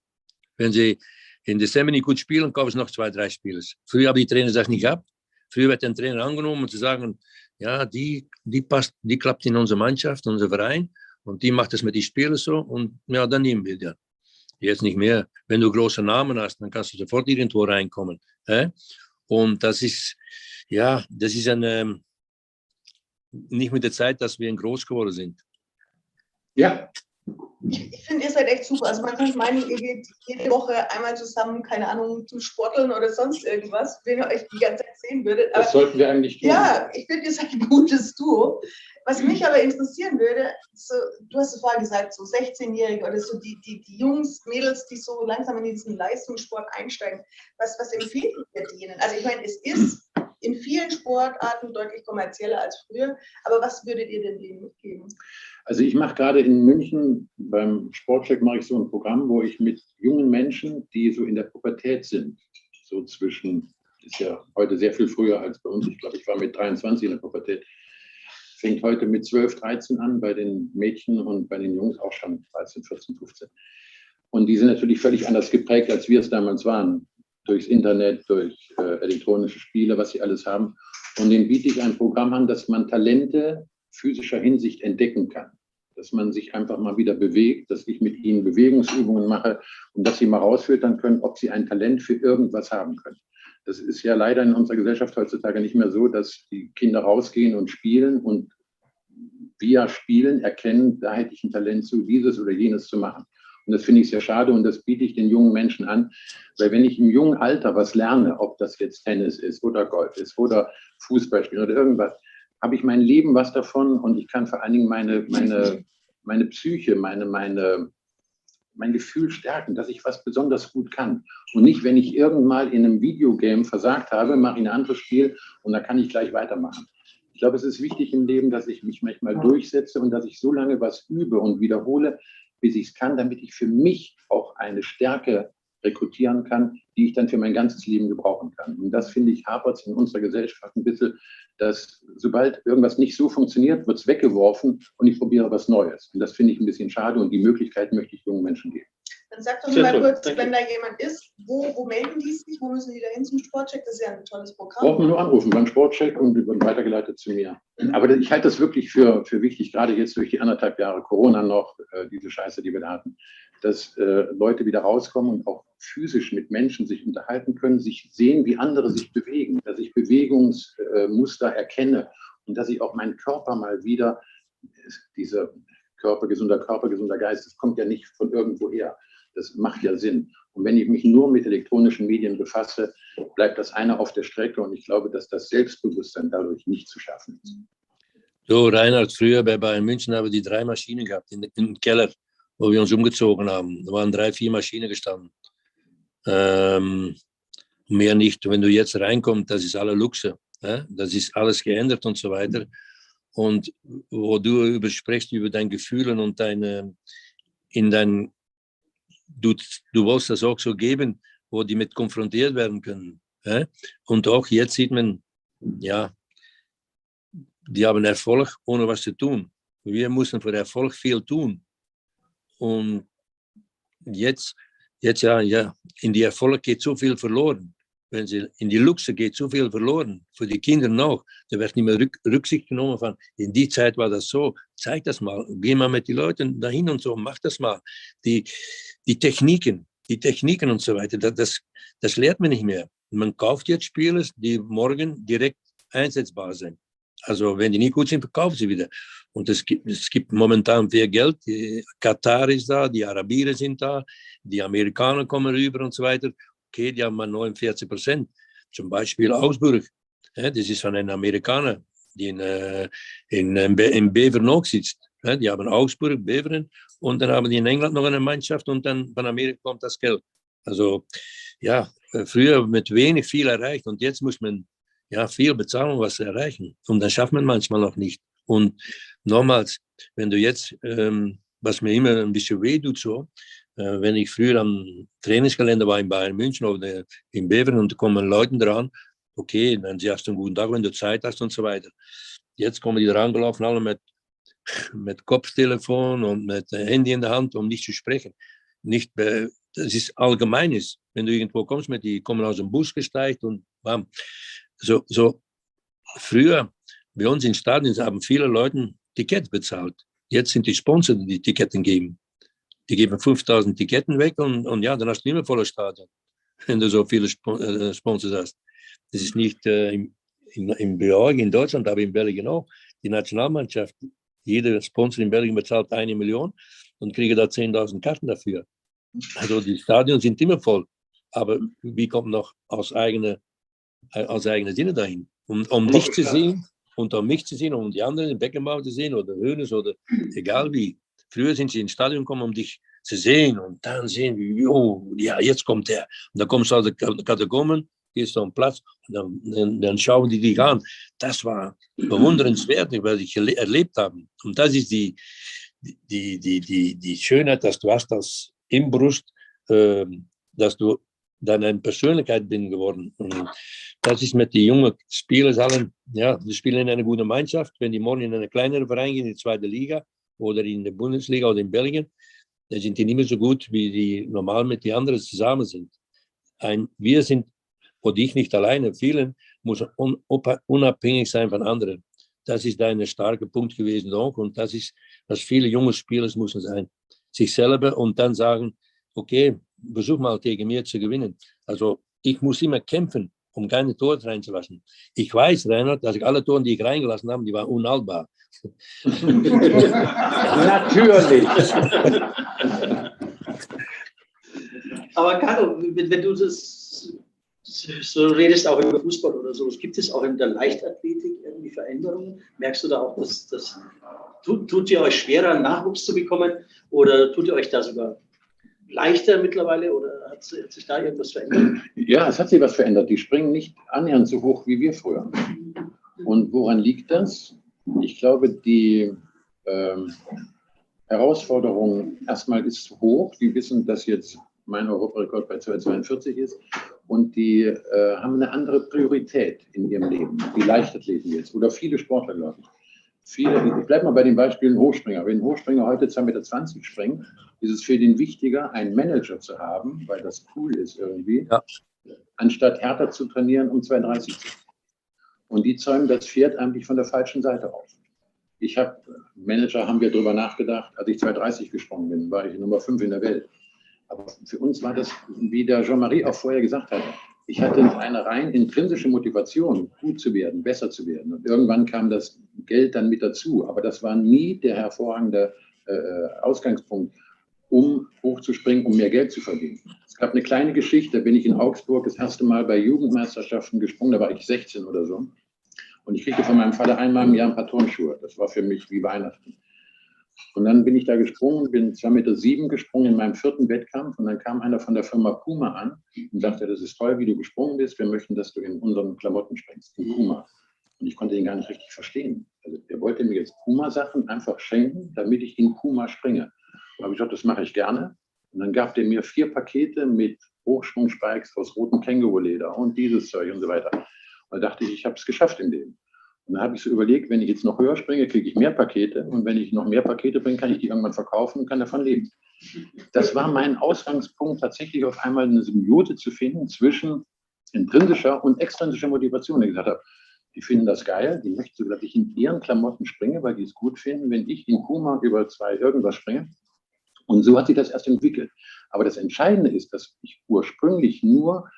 Speaker 4: Wenn sie im Dezember nicht gut spielen, kaufen sie noch 2, 3 Spieler. Früher haben die Trainer das nicht gehabt. Früher wird ein Trainer angenommen, um zu sagen, ja, die passt, die klappt in unsere Mannschaft, unser Verein, und die macht das mit den Spielern so, und ja, dann nehmen wir den. Jetzt nicht mehr. Wenn du große Namen hast, dann kannst du sofort irgendwo reinkommen. Und das ist, ja, das ist nicht mit der Zeit, dass wir groß geworden sind.
Speaker 5: Ja.
Speaker 3: Ich finde, ihr seid echt super. Also man kann meinen, ihr geht jede Woche einmal zusammen, keine Ahnung, zum Sporteln oder sonst irgendwas, wenn ihr euch die ganze Zeit sehen würdet.
Speaker 5: Das sollten wir eigentlich tun.
Speaker 3: Ja, ich finde, ihr seid ein gutes Duo. Was mich aber interessieren würde, so, du hast es vorher gesagt, so 16-Jährige oder so die Jungs, Mädels, die so langsam in diesen Leistungssport einsteigen, was empfehlt ihr denen? Also ich meine, es ist in vielen Sportarten deutlich kommerzieller als früher, aber was würdet ihr denn denen mitgeben?
Speaker 5: Also ich mache gerade in München, beim Sportcheck mache ich so ein Programm, wo ich mit jungen Menschen, die so in der Pubertät sind, so zwischen, ist ja heute sehr viel früher als bei uns, ich glaube, ich war mit 23 in der Pubertät, fängt heute mit 12, 13 an, bei den Mädchen und bei den Jungs auch schon 13, 14, 15. Und die sind natürlich völlig anders geprägt, als wir es damals waren, durchs Internet, durch elektronische Spiele, was sie alles haben. Und denen biete ich ein Programm an, dass man Talente physischer Hinsicht entdecken kann. Dass man sich einfach mal wieder bewegt, dass ich mit ihnen Bewegungsübungen mache und dass sie mal rausfiltern können, ob sie ein Talent für irgendwas haben können. Das ist ja leider in unserer Gesellschaft heutzutage nicht mehr so, dass die Kinder rausgehen und spielen und via Spielen erkennen, da hätte ich ein Talent zu, dieses oder jenes zu machen. Und das finde ich sehr schade und das biete ich den jungen Menschen an, weil wenn ich im jungen Alter was lerne, ob das jetzt Tennis ist oder Golf ist oder Fußball spielen oder irgendwas, habe ich mein Leben was davon und ich kann vor allen Dingen meine Psyche, mein Gefühl stärken, dass ich was besonders gut kann. Und nicht, wenn ich irgendwann mal in einem Videogame versagt habe, mache ich ein anderes Spiel und dann kann ich gleich weitermachen. Ich glaube, es ist wichtig im Leben, dass ich mich manchmal durchsetze und dass ich so lange was übe und wiederhole, bis ich es kann, damit ich für mich auch eine Stärke rekrutieren kann, die ich dann für mein ganzes Leben gebrauchen kann. Und das, finde ich, hapert es in unserer Gesellschaft ein bisschen, dass sobald irgendwas nicht so funktioniert, wird es weggeworfen und ich probiere was Neues. Und das finde ich ein bisschen schade und die Möglichkeit möchte ich jungen Menschen geben.
Speaker 3: Dann sag doch mal kurz, wenn da jemand ist, wo melden die sich, wo müssen die da hin zum Sportcheck? Das ist ja ein tolles Programm.
Speaker 5: Braucht man nur anrufen beim Sportcheck und wird weitergeleitet zu mir. Aber ich halte das wirklich für wichtig, gerade jetzt durch die 1,5 Jahre Corona noch, diese Scheiße, die wir da hatten, dass Leute wieder rauskommen und auch physisch mit Menschen sich unterhalten können, sich sehen, wie andere sich bewegen, dass ich Bewegungsmuster erkenne und dass ich auch meinen Körper mal wieder, dieser gesunder Körper, gesunder Geist, das kommt ja nicht von irgendwo her. Das macht ja Sinn. Und wenn ich mich nur mit elektronischen Medien befasse, bleibt das eine auf der Strecke und ich glaube, dass das Selbstbewusstsein dadurch nicht zu schaffen ist.
Speaker 4: So, Reinhard, früher bei Bayern München haben wir die 3 Maschinen gehabt im Keller, wo wir uns umgezogen haben. Da waren 3, 4 Maschinen gestanden. Mehr nicht. Wenn du jetzt reinkommst, das ist alle Luxe. Das ist alles geändert und so weiter. Und wo du sprichst über dein Gefühl und du willst das auch so geben, wo die mit konfrontiert werden können. Und auch jetzt sieht man, ja, die haben Erfolg, ohne was zu tun. Wir müssen für Erfolg viel tun. Und jetzt ja, in die Erfolg geht so viel verloren. Wenn sie in die Luxe geht, so viel verloren. Für die Kinder noch. Da wird nicht mehr Rücksicht genommen von, in die Zeit war das so. Zeig das mal. Geh mal mit den Leuten dahin und so. Mach das mal. Die Techniken und so weiter, das lernt man nicht mehr. Man kauft jetzt Spieler, die morgen direkt einsetzbar sind. Also wenn die nicht gut sind, verkaufen sie wieder. Und es gibt momentan viel Geld. Katar ist da, die Arabier sind da, die Amerikaner kommen rüber und so weiter. Okay, die haben mal 49%. Zum Beispiel Augsburg. Das ist von einem Amerikaner, die in Beveren auch sitzt. Die haben Augsburg, Beveren und dann haben die in England noch eine Mannschaft und dann von Amerika kommt das Geld. Also ja, früher mit wenig viel erreicht und jetzt muss man ja, viel bezahlen, um was zu erreichen. Und das schafft man manchmal noch nicht. Und nochmals, wenn du jetzt, was mir immer ein bisschen weh tut, so, wenn ich früher am Trainingskalender war in Bayern München oder in Beveren und da kommen Leute dran, okay, dann sagst du einen guten Tag, wenn du Zeit hast und so weiter. Jetzt kommen die dran gelaufen, alle mit Kopftelefon und mit Handy in der Hand, um nicht zu sprechen. Nicht, das ist Allgemeines. Wenn du irgendwo kommst, die kommen aus dem Bus gesteigt und bam. So früher bei uns in Stadien haben viele Leute Tickets bezahlt. Jetzt sind die Sponsor, die Tickets geben. Die geben 5000 Tickets weg und ja, dann hast du immer volles Stadion, wenn du so viele Sponsors hast. Das ist nicht in Georgien, in Deutschland, aber in Belgien auch. Die Nationalmannschaft, jeder Sponsor in Belgien bezahlt 1 Million und kriegt da 10.000 Karten dafür. Also die Stadien sind immer voll. Aber wie kommt noch aus eigener Sinne dahin? Um dich zu sehen und um mich zu sehen, um die anderen in Beckenbauer zu sehen oder Hoeneß oder egal wie. Früher sind sie ins Stadion gekommen, um dich zu sehen und dann sehen wir, oh, ja, jetzt kommt er. Und dann kommst du aus den Katakomben, gehst du am Platz und dann schauen die dich an. Das war bewundernswert, was ich erlebt habe. Und das ist die Schönheit, dass du hast das im Brust, dass du dann eine Persönlichkeit bin geworden. Und das ist mit den jungen Spielern allen, ja, die spielen in einer guten Mannschaft. Wenn die morgen in eine kleinere Verein gehen, in die zweite Liga oder in der Bundesliga oder in Belgien, dann sind die nicht mehr so gut, wie die normal mit den anderen zusammen sind. Wir sind, und ich nicht alleine, vielen muss unabhängig sein von anderen. Das ist ein starker Punkt gewesen auch. Und das ist, was viele junge Spieler müssen sein. Sich selber und dann sagen, okay, versuch mal gegen mir zu gewinnen. Also ich muss immer kämpfen, um keine Tore reinzulassen. Ich weiß, Reinhard, dass ich alle Tore, die ich reingelassen habe, die waren unhaltbar.
Speaker 5: Natürlich.
Speaker 2: Aber Carlo, wenn du das so redest, auch über Fußball oder so, gibt es auch in der Leichtathletik irgendwie Veränderungen? Merkst du da auch, dass tut ihr euch schwerer, Nachwuchs zu bekommen oder tut ihr euch da sogar leichter mittlerweile oder hat sich da irgendwas verändert?
Speaker 5: Ja, es hat sich was verändert. Die springen nicht annähernd so hoch wie wir früher. Und woran liegt das? Ich glaube, die Herausforderung erstmal ist zu hoch. Die wissen, dass jetzt mein Europarekord bei 2,42 ist und die haben eine andere Priorität in ihrem Leben. Die Leichtathleten jetzt oder viele Sportler, glaube ich. Ich bleibe mal bei den Beispielen Hochspringer. Wenn ein Hochspringer heute 2,20 Meter springt, ist es für den wichtiger, einen Manager zu haben, weil das cool ist irgendwie, ja, anstatt härter zu trainieren, um 2,30 zu springen. Und die zäumen das Pferd eigentlich von der falschen Seite auf. Manager haben wir darüber nachgedacht, als ich 2,30 gesprungen bin, war ich Nummer 5 in der Welt. Aber für uns war das, wie der Jean-Marie auch vorher gesagt hat, ich hatte eine rein intrinsische Motivation, gut zu werden, besser zu werden. Und irgendwann kam das Geld dann mit dazu. Aber das war nie der hervorragende Ausgangspunkt, um hochzuspringen, um mehr Geld zu verdienen. Es gab eine kleine Geschichte, da bin ich in Augsburg das erste Mal bei Jugendmeisterschaften gesprungen, da war ich 16 oder so. Und ich kriegte von meinem Vater einmal im Jahr ein paar Turnschuhe. Das war für mich wie Weihnachten. Und dann bin ich da gesprungen, bin 2,7 Meter gesprungen in meinem 4. Wettkampf. Und dann kam einer von der Firma Puma an und sagte, das ist toll, wie du gesprungen bist. Wir möchten, dass du in unseren Klamotten springst, in Puma. Und ich konnte ihn gar nicht richtig verstehen. Also der wollte mir jetzt Puma-Sachen einfach schenken, damit ich in Puma springe. Da habe ich gesagt, das mache ich gerne. Und dann gab der mir 4 Pakete mit Hochsprungspikes aus rotem Känguruleder und dieses Zeug und so weiter. Und da dachte ich, ich habe es geschafft im Leben. Und dann habe ich so überlegt, wenn ich jetzt noch höher springe, kriege ich mehr Pakete. Und wenn ich noch mehr Pakete bringe, kann ich die irgendwann verkaufen und kann davon leben. Das war mein Ausgangspunkt, tatsächlich auf einmal eine Symbiose zu finden zwischen intrinsischer und extrinsischer Motivation. Ich gesagt habe, die finden das geil, die möchten sogar, dass ich in ihren Klamotten springe, weil die es gut finden, wenn ich in Puma über 2 irgendwas springe. Und so hat sich das erst entwickelt. Aber das Entscheidende ist, dass ich ursprünglich nur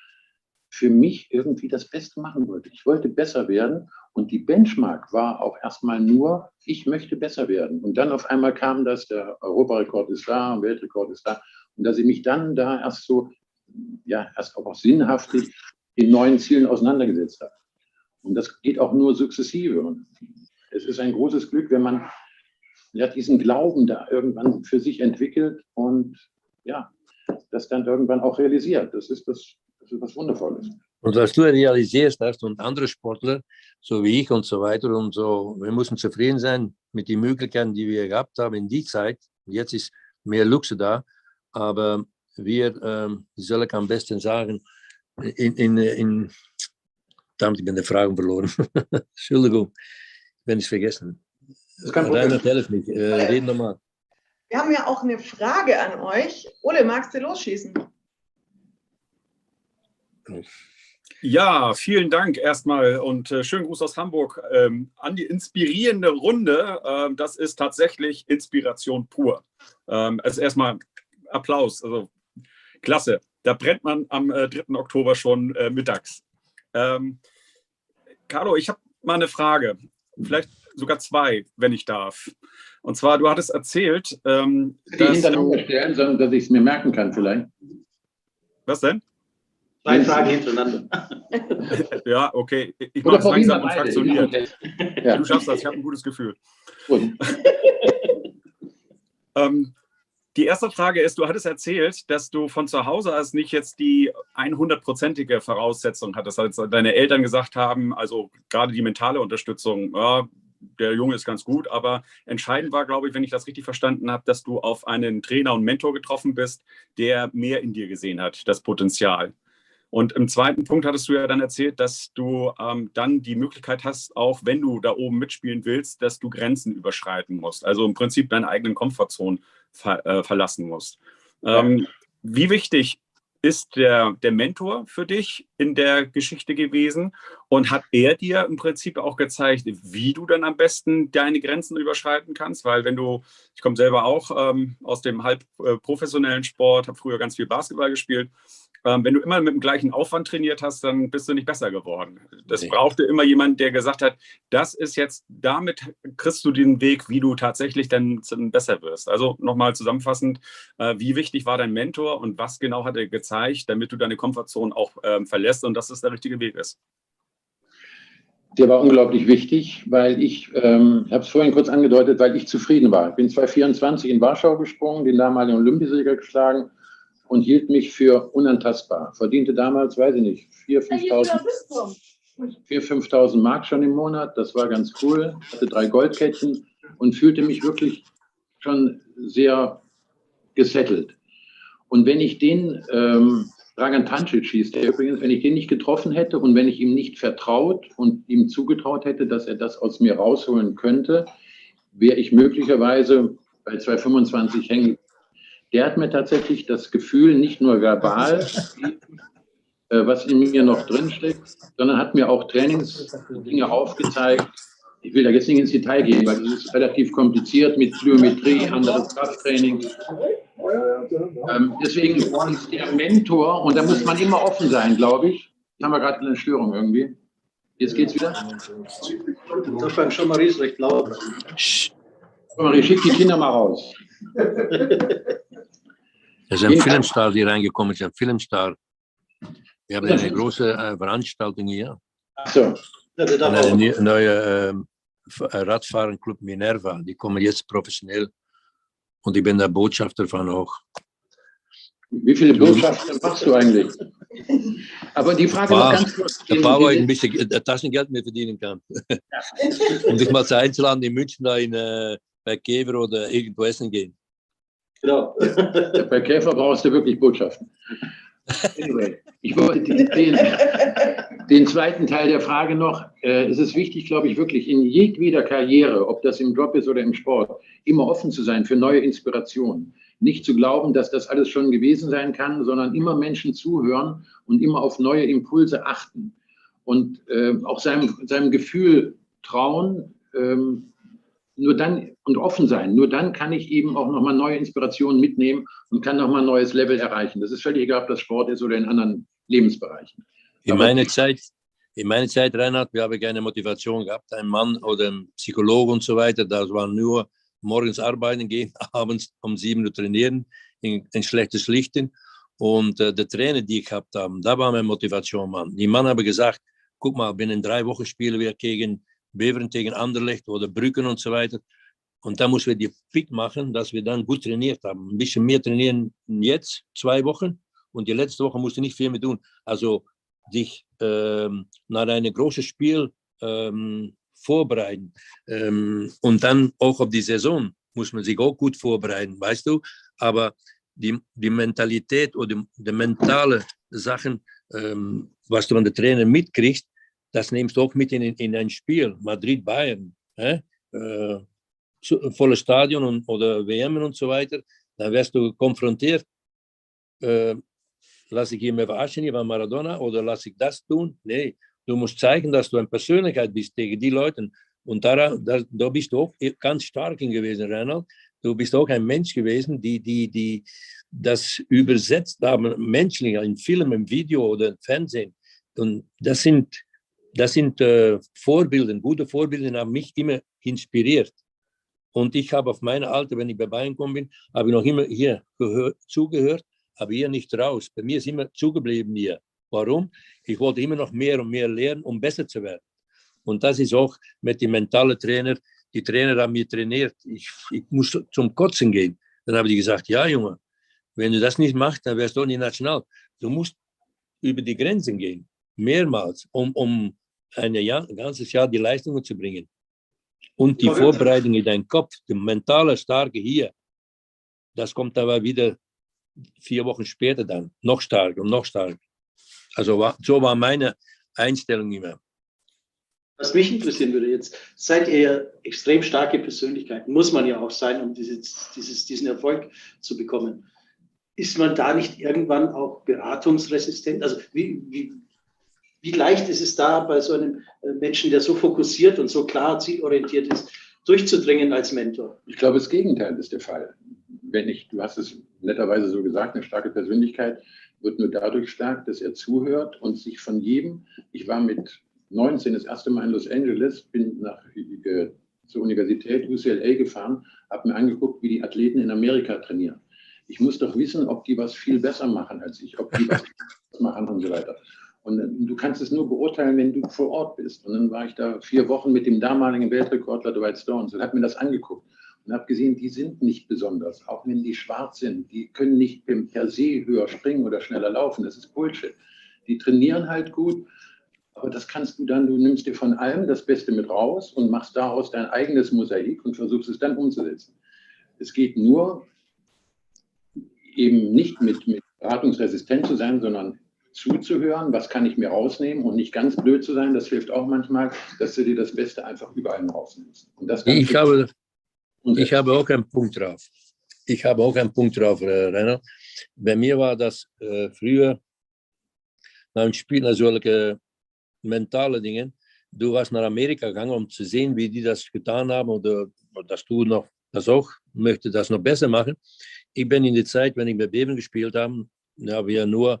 Speaker 5: für mich irgendwie das Beste machen wollte. Ich wollte besser werden und die Benchmark war auch erstmal nur, ich möchte besser werden. Und dann auf einmal kam das, der Europarekord ist da, Weltrekord ist da. Und dass ich mich dann da erst so, ja, erst auch sinnhaftig in neuen Zielen auseinandergesetzt habe. Und das geht auch nur sukzessive. Und es ist ein großes Glück, wenn man diesen Glauben da irgendwann für sich entwickelt und ja, das dann irgendwann auch realisiert. Das ist was Wundervolles.
Speaker 4: Und was du realisierst hast und andere Sportler, so wie ich und so weiter und so, wir müssen zufrieden sein mit den Möglichkeiten, die wir gehabt haben in die Zeit. Jetzt ist mehr Luxe da, aber wir, wie soll ich am besten sagen, damit ich bin die Fragen verloren. Entschuldigung, wenn ich es vergessen. Reinhard, helf mich, reden nochmal.
Speaker 3: Wir haben ja auch eine Frage an euch. Ole, magst du losschießen?
Speaker 6: Ja, vielen Dank erstmal und schönen Gruß aus Hamburg an die inspirierende Runde. Das ist tatsächlich Inspiration pur. Also erstmal Applaus, also klasse. Da brennt man am 3. Oktober schon mittags. Carlo, ich habe mal eine Frage, vielleicht sogar zwei, wenn ich darf. Und zwar, du hattest erzählt,
Speaker 5: dass hintereinander stellen, sondern dass ich es mir merken kann vielleicht.
Speaker 6: Was denn?
Speaker 2: Zwei Fragen hintereinander.
Speaker 6: Ja, okay. Ich mache es langsam und fraktioniert.
Speaker 5: Ja.
Speaker 6: Du schaffst das, ich habe ein gutes Gefühl.
Speaker 5: Gut.
Speaker 6: Die erste Frage ist, du hattest erzählt, dass du von zu Hause aus nicht jetzt die 100%ige Voraussetzung hattest, als deine Eltern gesagt haben, also gerade die mentale Unterstützung, ja, der Junge ist ganz gut, aber entscheidend war, glaube ich, wenn ich das richtig verstanden habe, dass du auf einen Trainer und Mentor getroffen bist, der mehr in dir gesehen hat, das Potenzial. Und im zweiten Punkt hattest du ja dann erzählt, dass du dann die Möglichkeit hast, auch wenn du da oben mitspielen willst, dass du Grenzen überschreiten musst. Also im Prinzip deine eigenen Komfortzone verlassen musst. Wie wichtig ist der Mentor für dich in der Geschichte gewesen? Und hat er dir im Prinzip auch gezeigt, wie du dann am besten deine Grenzen überschreiten kannst? Weil ich komme selber auch aus dem halb professionellen Sport, habe früher ganz viel Basketball gespielt. Wenn du immer mit dem gleichen Aufwand trainiert hast, dann bist du nicht besser geworden. Das brauchte immer jemand, der gesagt hat, das ist jetzt, damit kriegst du den Weg, wie du tatsächlich dann besser wirst. Also nochmal zusammenfassend, wie wichtig war dein Mentor und was genau hat er gezeigt, damit du deine Komfortzone auch verlässt und dass es der richtige Weg ist?
Speaker 5: Der war unglaublich wichtig, weil ich, habe es vorhin kurz angedeutet, weil ich zufrieden war. Ich bin 2024 in Warschau gesprungen, den damaligen Olympiasieger geschlagen und hielt mich für unantastbar. Verdiente damals, weiß ich nicht, 4.000, 5.000 Mark schon im Monat. Das war ganz cool. Hatte 3 Goldketten und fühlte mich wirklich schon sehr gesettelt. Und wenn ich den, Dragan Tancic hieß der übrigens, wenn ich den nicht getroffen hätte und wenn ich ihm nicht vertraut und ihm zugetraut hätte, dass er das aus mir rausholen könnte, wäre ich möglicherweise bei 2,25 hängen. Der hat mir tatsächlich das Gefühl, nicht nur verbal, was in mir noch drinsteckt, sondern hat mir auch Trainingsdinge aufgezeigt. Ich will da jetzt nicht ins Detail gehen, weil es ist relativ kompliziert mit Plyometrie, anderes Krafttraining. Deswegen ist der Mentor, und da muss man immer offen sein, glaube ich. Jetzt haben wir gerade eine Störung irgendwie. Jetzt geht's wieder.
Speaker 2: Das war schon Marie ist recht laut.
Speaker 5: Marie, schick die Kinder mal raus.
Speaker 4: Es ist ein Filmstar, die reingekommen ist, ein Filmstar. Wir haben eine große Veranstaltung hier.
Speaker 5: So.
Speaker 4: Ein neuer Radfahrenclub Minerva, die kommen jetzt professionell. Und ich bin der Botschafter von auch.
Speaker 5: Wie viele Botschaften machst du eigentlich? Aber die Frage noch ganz kurz.
Speaker 4: Ein paar, wo ich ein bisschen Taschengeld mehr verdienen kann. Um dich mal zu einzuladen in München da bei Käfer oder irgendwo essen gehen.
Speaker 2: Genau.
Speaker 5: Bei Käfer brauchst du wirklich Botschaften. Anyway, ich wollte den zweiten Teil der Frage noch. Es ist wichtig, glaube ich, wirklich in jedweder Karriere, ob das im Job ist oder im Sport, immer offen zu sein für neue Inspirationen. Nicht zu glauben, dass das alles schon gewesen sein kann, sondern immer Menschen zuhören und immer auf neue Impulse achten. Und auch seinem Gefühl trauen, nur dann und offen sein. Nur dann kann ich eben auch nochmal neue Inspirationen mitnehmen und kann nochmal ein neues Level erreichen. Das ist völlig egal, ob das Sport ist oder in anderen Lebensbereichen.
Speaker 4: In meiner Zeit, Reinhard, wir haben keine Motivation gehabt. Ein Mann oder ein Psychologe und so weiter, das war nur morgens arbeiten gehen, abends um 7 Uhr trainieren, in schlechtes Lichten. Und der Trainer, die ich gehabt habe, da war meine Motivation, Mann. Die Mann habe gesagt, guck mal, binnen 3 Wochen spielen wir gegen Beveren, gegen Anderlecht oder Brücken und so weiter. Und da müssen wir die fit machen, dass wir dann gut trainiert haben. Ein bisschen mehr trainieren jetzt, 2 Wochen. Und die letzte Woche musst du nicht viel mehr tun. Also dich nach einem großen Spiel vorbereiten. Und dann auch auf die Saison muss man sich auch gut vorbereiten, weißt du. Aber die Mentalität oder die mentale Sachen, was du an den Trainer mitkriegst, das nimmst du auch mit in ein Spiel. Madrid, Bayern, volles Stadion oder WM und so weiter. Dann wirst du konfrontiert. Lass ich ihn mir verarschen, ich war Maradona, oder lass ich das tun? Nee, du musst zeigen, dass du eine Persönlichkeit bist gegen die Leute. Und da bist du auch ganz stark gewesen, Reinhold. Du bist auch ein Mensch gewesen, die das übersetzt haben, menschlich, in Film, im Video oder im Fernsehen. Und das sind Vorbilder, gute Vorbilder, haben mich immer inspiriert. Und ich habe auf meine Alter, wenn ich bei Bayern gekommen bin, habe ich noch immer hier zugehört, aber hier nicht raus. Bei mir ist immer zugeblieben hier. Warum? Ich wollte immer noch mehr und mehr lernen, um besser zu werden. Und das ist auch mit dem mentalen Trainer. Die Trainer haben mich trainiert. Ich muss zum Kotzen gehen. Dann habe ich gesagt, ja, Junge, wenn du das nicht machst, dann wärst du nicht national. Du musst über die Grenzen gehen, mehrmals, um ein ganzes Jahr die Leistungen zu bringen. Und die Vorbereitung in deinem Kopf, die mentale Starke hier, das kommt aber wieder 4 Wochen später dann, noch stärker und noch stärker. Also so war meine Einstellung immer.
Speaker 2: Was mich interessieren würde jetzt, seid ihr ja extrem starke Persönlichkeiten, muss man ja auch sein, um diesen Erfolg zu bekommen. Ist man da nicht irgendwann auch beratungsresistent? Also wie leicht ist es da, bei so einem Menschen, der so fokussiert und so klar zielorientiert ist, durchzudringen als Mentor?
Speaker 5: Ich glaube, das Gegenteil ist der Fall. Du hast es netterweise so gesagt, eine starke Persönlichkeit wird nur dadurch stark, dass er zuhört und sich von jedem, ich war mit 19 das erste Mal in Los Angeles, bin zur Universität UCLA gefahren, habe mir angeguckt, wie die Athleten in Amerika trainieren. Ich muss doch wissen, ob die was viel besser machen als ich, ob die was machen und so weiter. Und du kannst es nur beurteilen, wenn du vor Ort bist. Und dann war ich da 4 Wochen mit dem damaligen Weltrekordler Dwight Stones und habe mir das angeguckt und habe gesehen, die sind nicht besonders, auch wenn die schwarz sind. Die können nicht per se höher springen oder schneller laufen. Das ist Bullshit. Die trainieren halt gut. Aber das kannst du dann, du nimmst dir von allem das Beste mit raus und machst daraus dein eigenes Mosaik und versuchst es dann umzusetzen. Es geht nur eben nicht mit beratungsresistent zu sein, sondern zuzuhören, was kann ich mir rausnehmen und nicht ganz blöd zu sein. Das hilft auch manchmal, dass du dir das Beste einfach überall rausnimmst. Und das
Speaker 4: Ich habe auch einen Punkt drauf. Rainer. Bei mir war das früher beim Spielen solche mentale Dinge. Du warst nach Amerika gegangen, um zu sehen, wie die das getan haben oder dass du noch das auch möchtest, das noch besser machen. Ich bin in der Zeit, wenn ich bei Beben gespielt habe, habe ich ja nur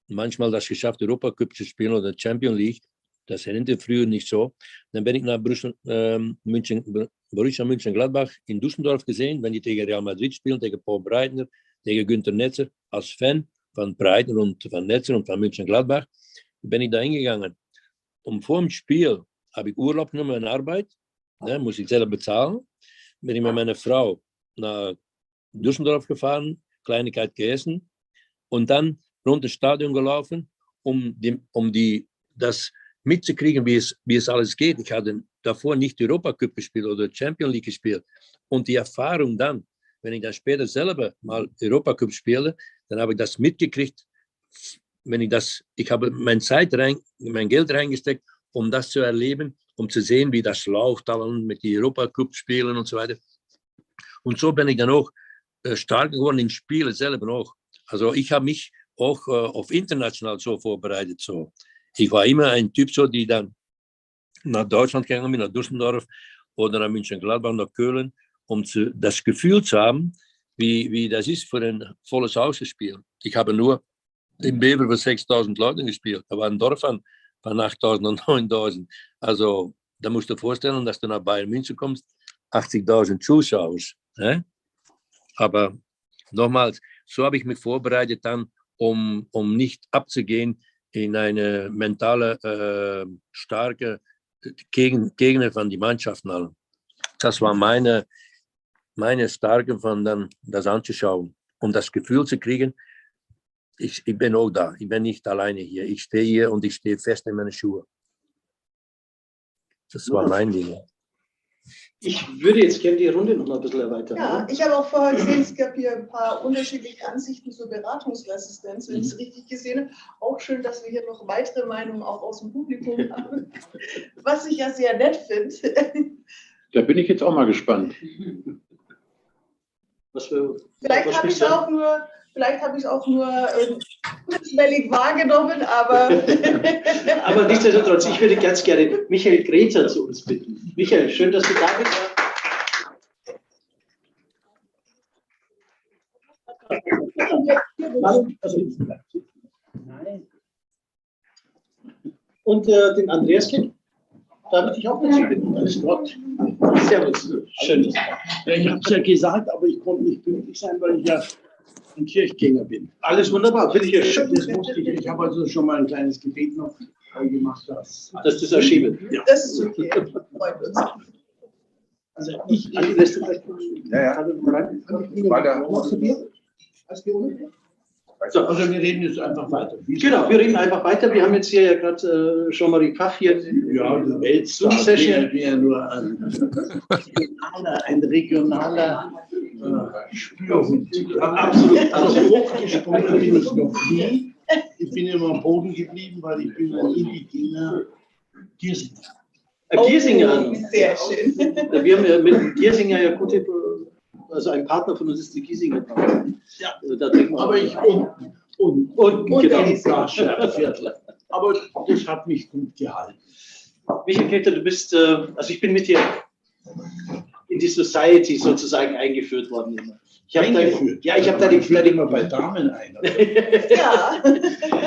Speaker 4: manchmal das geschafft, Europacup zu spielen oder Champions League. Das hätte früher nicht so. Dann bin ich nach Borussia Mönchengladbach in Düsseldorf gesehen, wenn die gegen Real Madrid spielen, gegen Paul Breitner, gegen Günther Netzer, als Fan von Breitner und von Netzer und von Mönchengladbach, bin ich da hingegangen. Und vor dem Spiel habe ich Urlaub genommen in Arbeit, muss ich selber bezahlen. Bin ich mit meiner Frau nach Düsseldorf gefahren, Kleinigkeit gegessen und dann rund das Stadion gelaufen, um das mitzukriegen, wie es alles geht. Ich hatte davor nicht Europacup gespielt oder Champions League gespielt. Und die Erfahrung dann, wenn ich dann später selber mal Europacup spiele, dann habe ich das mitgekriegt. Ich habe mein Geld reingesteckt, um das zu erleben, um zu sehen, wie das läuft, dann mit den Europacup-Spielen und so weiter. Und so bin ich dann auch stark geworden in Spielen selber auch. Also ich habe mich auch auf international so vorbereitet. So. Ich war immer ein Typ, so, die dann nach Deutschland gegangen bin, nach Düsseldorf oder nach Mönchengladbach, nach Köln, um das Gefühl zu haben, wie das ist, für ein volles Haus zu spielen. Ich habe nur in Bebel für 6.000 Leute gespielt. Da war ein Dorf von 8.000 und 9.000. Also da musst du dir vorstellen, dass du nach Bayern München kommst, 80.000 Zuschauer. Aber nochmals, so habe ich mich vorbereitet dann, um nicht abzugehen in eine mentale, starke Gegner von den Mannschaften. Das war meine Stärke, von dann das anzuschauen, um das Gefühl zu kriegen, Ich bin auch da. Ich bin nicht alleine hier. Ich stehe hier und ich stehe fest in meine Schuhe. Das war mein Ding.
Speaker 2: Ich würde jetzt gerne die Runde noch mal ein bisschen erweitern.
Speaker 3: Ja, ich habe auch vorher gesehen, es gab hier ein paar unterschiedliche Ansichten zur Beratungsresistenz, wenn ich es richtig gesehen habe. Auch schön, dass wir hier noch weitere Meinungen auch aus dem Publikum haben, was ich ja sehr nett finde.
Speaker 5: Da bin ich jetzt auch mal gespannt.
Speaker 3: Vielleicht habe ich es auch nur kurzwellig wahrgenommen, aber.
Speaker 2: Aber nichtsdestotrotz, ich würde ganz gerne Michael Greta zu uns bitten. Michael, schön, dass du da bist. Und den Andreas kennt. Da würde ich auch dazu bitten. Alles Gott. Servus. Schön.
Speaker 7: Ja, ich habe es ja gesagt, aber ich konnte nicht pünktlich sein, weil ich ja ein Kirchgänger bin.
Speaker 2: Alles wunderbar. Finde ich ja schön.
Speaker 7: Das wusste ich. Ich habe also schon mal ein kleines Gebet noch gemacht.
Speaker 2: Dass du das erschieben.
Speaker 7: Ja.
Speaker 3: Das ist okay. Freut uns.
Speaker 7: Also ich.
Speaker 1: Ja, ja. Weiter.
Speaker 2: So.
Speaker 7: Also wir reden jetzt einfach weiter.
Speaker 2: Genau, wir reden einfach weiter. Wir haben jetzt hier ja gerade Jean-Marie Pfaff hier.
Speaker 7: Ja, die Weltstar wäre nur ein regionaler Spürhund.
Speaker 2: Absolut.
Speaker 7: Also hochgesprungen bin ich noch nie. Ich bin immer am Boden geblieben, weil ich bin ein indigener Giersinger.
Speaker 2: Giersinger.
Speaker 3: Oh, sehr schön.
Speaker 2: Wir haben ja mit dem Giersinger ja gute, also ein Partner von uns ist die Giesinger.
Speaker 7: Ja,
Speaker 2: also da trinken wir
Speaker 7: aber ich und
Speaker 2: genau.
Speaker 7: ein Viertel. Aber das hat mich gut gehalten.
Speaker 2: Michael Greta, du bist, also ich bin mit dir in die Society sozusagen eingeführt worden. Ich habe da
Speaker 7: immer bei Damen ein.
Speaker 3: Ja.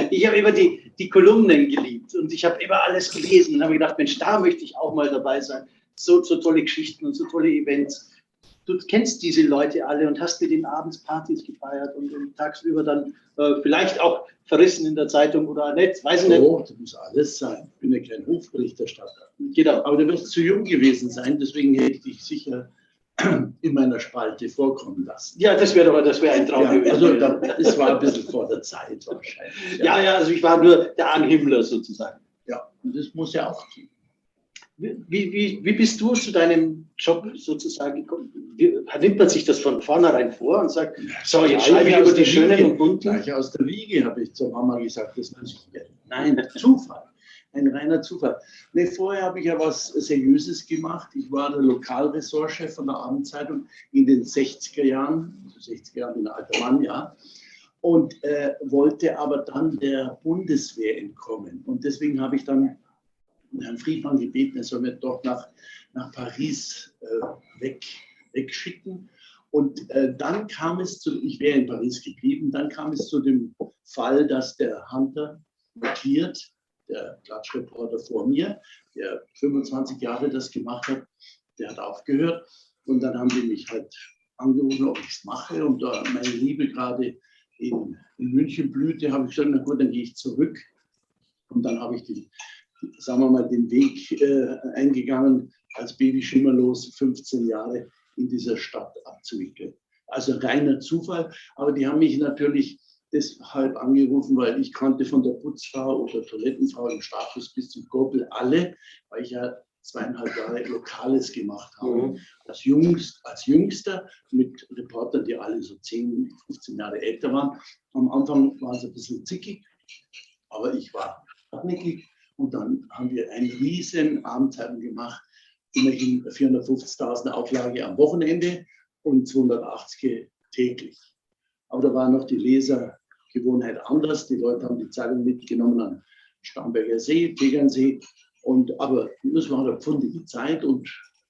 Speaker 2: Ich habe immer die Kolumnen geliebt und ich habe immer alles gelesen und habe gedacht, Mensch, da möchte ich auch mal dabei sein. So tolle Geschichten und so tolle Events. Du kennst diese Leute alle und hast mit denen abends Partys gefeiert und tagsüber dann vielleicht auch verrissen in der Zeitung oder nicht, weiß ich nicht.
Speaker 7: Oh, das muss alles sein. Ich bin ja kein Hofberichterstatter.
Speaker 2: Genau.
Speaker 7: Aber du wirst zu jung gewesen sein, deswegen hätte ich dich sicher in meiner Spalte vorkommen lassen.
Speaker 2: Ja, das wäre ein Traum
Speaker 7: Ja,
Speaker 2: gewesen.
Speaker 7: also es war ein bisschen vor der Zeit wahrscheinlich.
Speaker 2: Ja, also ich war nur der Anhimmler sozusagen.
Speaker 7: Ja, und das muss ja auch gehen.
Speaker 2: Wie bist du zu deinem Job sozusagen gekommen? Nimmt man sich das von vornherein vor und sagt, so, jetzt schreibe ich über die Schönen und Bunten?
Speaker 7: Gleich aus der Wiege habe ich zur Mama gesagt, das muss ich werden. Nein, Zufall. Ein reiner Zufall. Nee, vorher habe ich ja was Seriöses gemacht. Ich war der Lokalressortchef von der Abendzeitung in den 60er Jahren, also 60er Jahren, bin ein alter Mann, ja, und wollte aber dann der Bundeswehr entkommen. Und deswegen habe ich dann Herrn Friedmann gebeten, er soll mir doch nach Paris wegschicken. Und dann kam es zu, ich wäre in Paris geblieben, dann kam es zu dem Fall, dass der Hunter mutiert, der Klatschreporter vor mir, der 25 Jahre das gemacht hat, der hat aufgehört. Und dann haben die mich halt angerufen, ob ich es mache. Und da meine Liebe gerade in München blühte, habe ich gesagt, na gut, dann gehe ich zurück. Und dann habe ich sagen wir mal, den Weg eingegangen, als Baby schimmerlos 15 Jahre in dieser Stadt abzuwickeln. Also reiner Zufall, aber die haben mich natürlich deshalb angerufen, weil ich kannte von der Putzfrau oder Toilettenfrau im Status bis zum Gobel alle, weil ich ja 2,5 Jahre Lokales gemacht habe. Mhm. Als Jüngster mit Reportern, die alle so 10, 15 Jahre älter waren. Am Anfang war es ein bisschen zickig, aber ich war hartnäckig. Und dann haben wir eine riesen Abendzeitung gemacht, immerhin 450.000 Auflage am Wochenende und 280 täglich. Aber da war noch die Lesergewohnheit anders. Die Leute haben die Zeitung mitgenommen an Starnberger See, Tegernsee. Aber das war eine pfundige Zeit und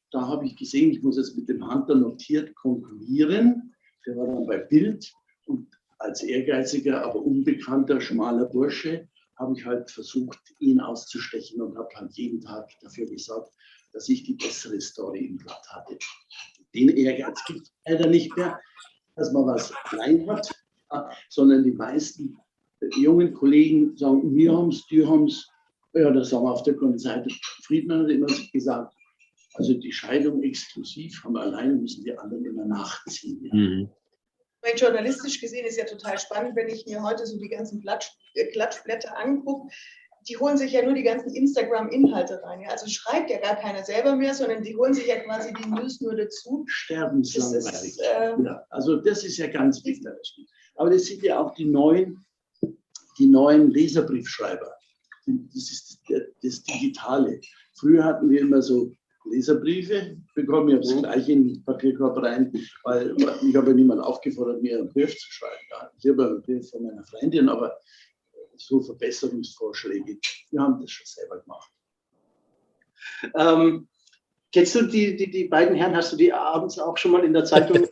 Speaker 7: da habe ich gesehen, ich muss jetzt mit dem Hunter notiert konkurrieren. Der war dann bei Bild und als ehrgeiziger, aber unbekannter, schmaler Bursche habe ich halt versucht, ihn auszustechen und habe halt jeden Tag dafür gesorgt, dass ich die bessere Story im Blatt hatte. Den Ehrgeiz gibt es leider nicht mehr, dass man was allein hat, sondern die meisten jungen Kollegen sagen, wir haben es, die haben es. Ja, das haben wir auf der guten Seite. Friedmann hat immer gesagt, also die Scheidung exklusiv haben wir alleine, müssen die anderen immer nachziehen. Ja. Mhm.
Speaker 3: Weil journalistisch gesehen ist ja total spannend, wenn ich mir heute so die ganzen Klatschblätter angucke. Die holen sich ja nur die ganzen Instagram-Inhalte rein. Ja? Also schreibt ja gar keiner selber mehr, sondern die holen sich ja quasi die News nur dazu.
Speaker 7: Sterbenslangweilig. Ja, also das ist ja ganz wichtig. Aber das sind ja auch die neuen Leserbriefschreiber. Das ist das Digitale. Früher hatten wir immer so Leserbriefe, bekommen wir das gleich in den Papierkorb rein, weil ich habe ja niemanden aufgefordert, mir einen Brief zu schreiben. Ja, ich habe einen Brief von meiner Freundin, aber so Verbesserungsvorschläge, wir haben das schon selber gemacht.
Speaker 2: Kennst du die beiden Herren, hast du die abends auch schon mal in der Zeitung?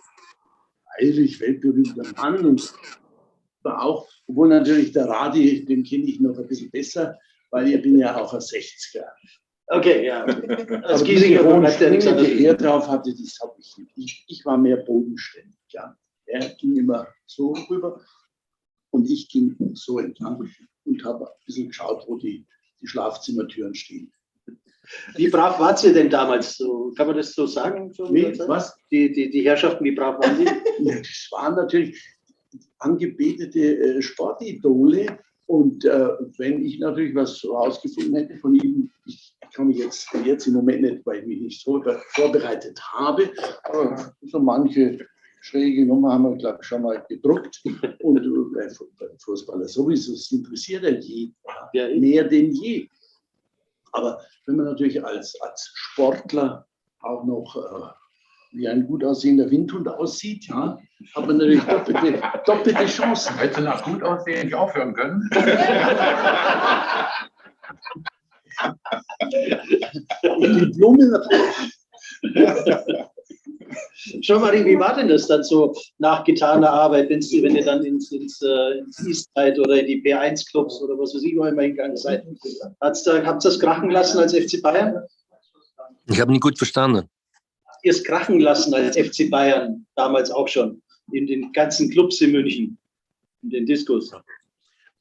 Speaker 7: Eigentlich weltberühmter Mann und war auch, obwohl natürlich der Radi, den kenne ich noch ein bisschen besser, weil ich bin ja auch ein 60er.
Speaker 2: Okay, ja.
Speaker 7: Also diese Grundstimme, die er drauf hatte, das habe ich nicht. Ich war mehr bodenständig. Ja. Er ging immer so rüber und ich ging so entlang und habe ein bisschen geschaut, wo die Schlafzimmertüren stehen.
Speaker 2: Wie brav wart ihr denn damals? So, kann man das so sagen? So
Speaker 7: was?
Speaker 2: Die Herrschaften, wie brav waren die?
Speaker 7: Ja, das waren natürlich angebetete Sportidole. Und wenn ich natürlich was herausgefunden hätte von ihm, ich kann mich jetzt im Moment nicht, weil ich mich nicht so vorbereitet habe, aber so manche schräge Nummer haben wir, glaube ich, schon mal gedruckt. Und bei Fußballer sowieso, es interessiert ja jeden, ja, mehr denn je. Aber wenn man natürlich als Sportler auch noch wie ein gut aussehender Windhund aussieht, ja, hat man natürlich doppelte Chancen.
Speaker 5: Hättest du nach gut aussehen nicht aufhören können?
Speaker 7: Die Blumen.
Speaker 2: Schau Marie, wie war denn das dann so nach getaner Arbeit, wenn ihr dann ins Eastside oder in die P1-Clubs oder was weiß ich, wo immer hingegangen seid? Habt ihr das krachen lassen als FC Bayern?
Speaker 4: Ich habe nicht gut verstanden.
Speaker 2: Ihr es krachen lassen als FC Bayern, damals auch schon, in den ganzen Clubs in München, in den Diskos?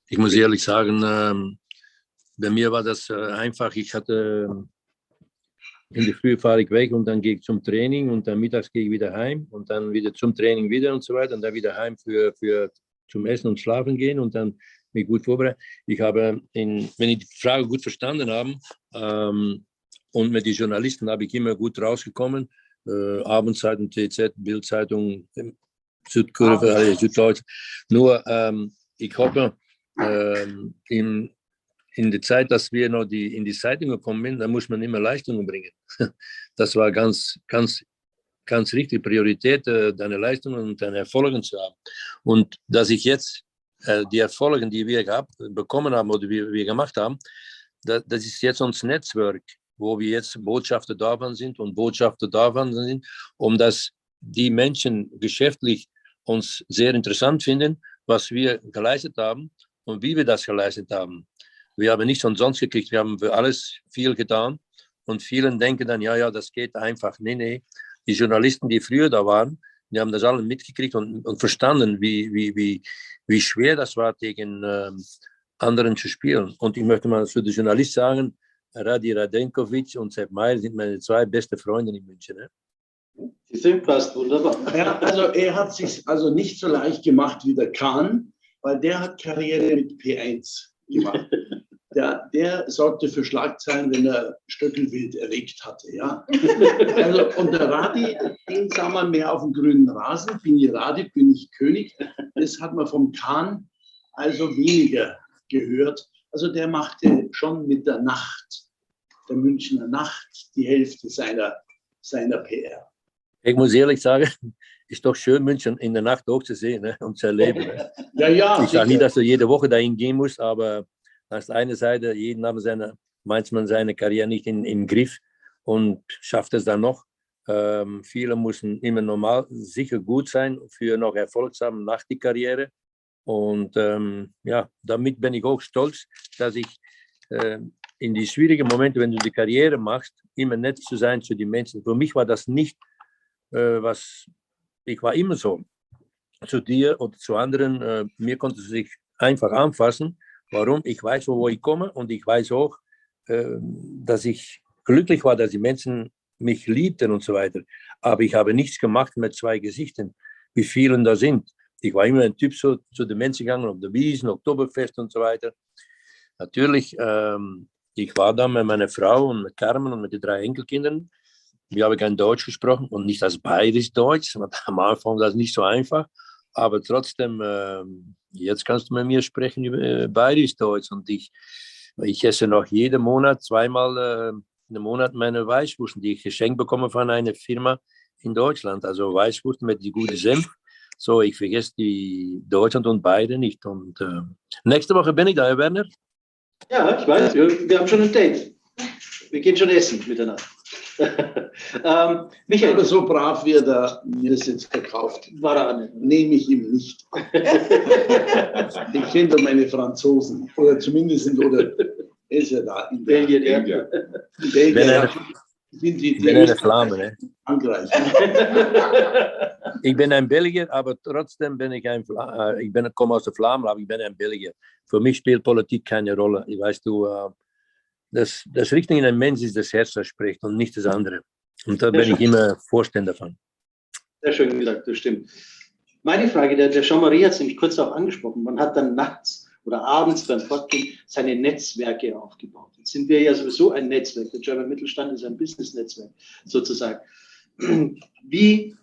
Speaker 4: Ich muss ehrlich sagen, bei mir war das einfach. Ich hatte in der Früh fahre ich weg und dann gehe ich zum Training und dann mittags gehe ich wieder heim und dann wieder zum Training wieder und so weiter und dann wieder heim zum Essen und Schlafen gehen und dann mich gut vorbereiten. Ich habe, wenn ich die Frage gut verstanden habe, und mit den Journalisten habe ich immer gut rausgekommen. Abendzeitung, TZ, Bildzeitung, Südkurve, Süddeutsch. Nur ich hoffe, in der Zeit, dass wir noch in die Zeitung gekommen sind, da muss man immer Leistungen bringen. Das war ganz, ganz, ganz richtig, Priorität, deine Leistungen und deine Erfolge zu haben. Und dass ich jetzt die Erfolge, die wir bekommen haben oder wir gemacht haben, das ist jetzt unser Netzwerk, wo wir jetzt Botschafter davon sind und Botschafter davon sind, dass die Menschen geschäftlich uns sehr interessant finden, was wir geleistet haben und wie wir das geleistet haben. Wir haben nichts umsonst gekriegt, wir haben für alles viel getan und vielen denken dann, ja, das geht einfach. Nee. Die Journalisten, die früher da waren, die haben das alle mitgekriegt und verstanden, wie schwer das war, gegen anderen zu spielen. Und ich möchte mal für die Journalisten sagen, Radi Radenkovic und Sepp Maier sind meine zwei beste Freunde in München. Ne?
Speaker 2: Die sind fast wunderbar.
Speaker 7: Ja, also er hat sich also nicht so leicht gemacht wie der Kahn, weil der hat Karriere mit P1 gemacht. Der sorgte für Schlagzeilen, wenn er Stöckelwild erlegt hatte. Ja? Also, und der Radi, den sah man mehr auf dem grünen Rasen. Bin ich Radi, bin ich König. Das hat man vom Kahn also weniger gehört. Also der machte schon mit der Nacht, der Münchner Nacht, die Hälfte seiner PR.
Speaker 4: Ich muss ehrlich sagen, ist doch schön, München in der Nacht auch zu sehen, ne, und zu erleben. Ne?
Speaker 7: Ja,
Speaker 4: ich sage nicht, dass du jede Woche dahin gehen musst, aber auf der einen Seite, jeden haben meint man seine Karriere nicht im Griff und schafft es dann noch. Viele müssen immer normal, sicher gut sein für noch Erfolg zu haben nach der Karriere. Und damit bin ich auch stolz, dass ich in die schwierigen Momente, wenn du die Karriere machst, immer nett zu sein zu den Menschen. Für mich war das nicht, ich war immer so. Zu dir oder zu anderen, mir konnte es sich einfach anfassen. Warum? Ich weiß, wo ich komme und ich weiß auch, dass ich glücklich war, dass die Menschen mich liebten und so weiter. Aber ich habe nichts gemacht mit zwei Gesichtern, wie vielen da sind. ich war immer ein Typ zu den Menschen gegangen, auf der Wiesn, Oktoberfest und so weiter. Natürlich, ich war da mit meiner Frau und mit Carmen und mit den 3 Enkelkindern. Wir haben kein Deutsch gesprochen und nicht als bayerisch Deutsch. Am Anfang war das nicht so einfach. Aber trotzdem, jetzt kannst du mit mir sprechen über bayerisch Deutsch. Und ich esse noch jeden Monat, 2-mal im Monat meine Weißwurst, die ich geschenkt bekomme von einer Firma in Deutschland. Also Weißwurst mit die gute Senf. So, ich vergesse die Deutschland und beide nicht. Und nächste Woche bin ich da, Herr Werner.
Speaker 2: Ja, ich weiß, wir haben schon ein Date. Wir gehen schon essen miteinander. Michael.
Speaker 7: Aber so brav wie er mir das jetzt verkauft, nehme ich ihm nicht. Ich kenne doch meine Franzosen. Oder zumindest, oder er ist ja da in
Speaker 2: Belgien.
Speaker 7: In Belgien.
Speaker 4: Ich bin eine Flamme, ne?
Speaker 7: Frankreich.
Speaker 4: Ich bin ein Belgier, aber trotzdem bin ich komme aus der Flamme, aber ich bin ein Belgier. Für mich spielt Politik keine Rolle. Weißt du, das Richtige in einem Mensch ist das Herz, das spricht und nicht das andere. Und da bin ich immer Vorstand davon.
Speaker 2: Sehr schön gesagt, das stimmt. Meine Frage, der Jean-Marie hat es nämlich kurz auch angesprochen, man hat dann nachts oder abends beim Fortgehen seine Netzwerke aufgebaut. Jetzt sind wir ja sowieso ein Netzwerk. Der German Mittelstand ist ein Business-Netzwerk sozusagen. Wie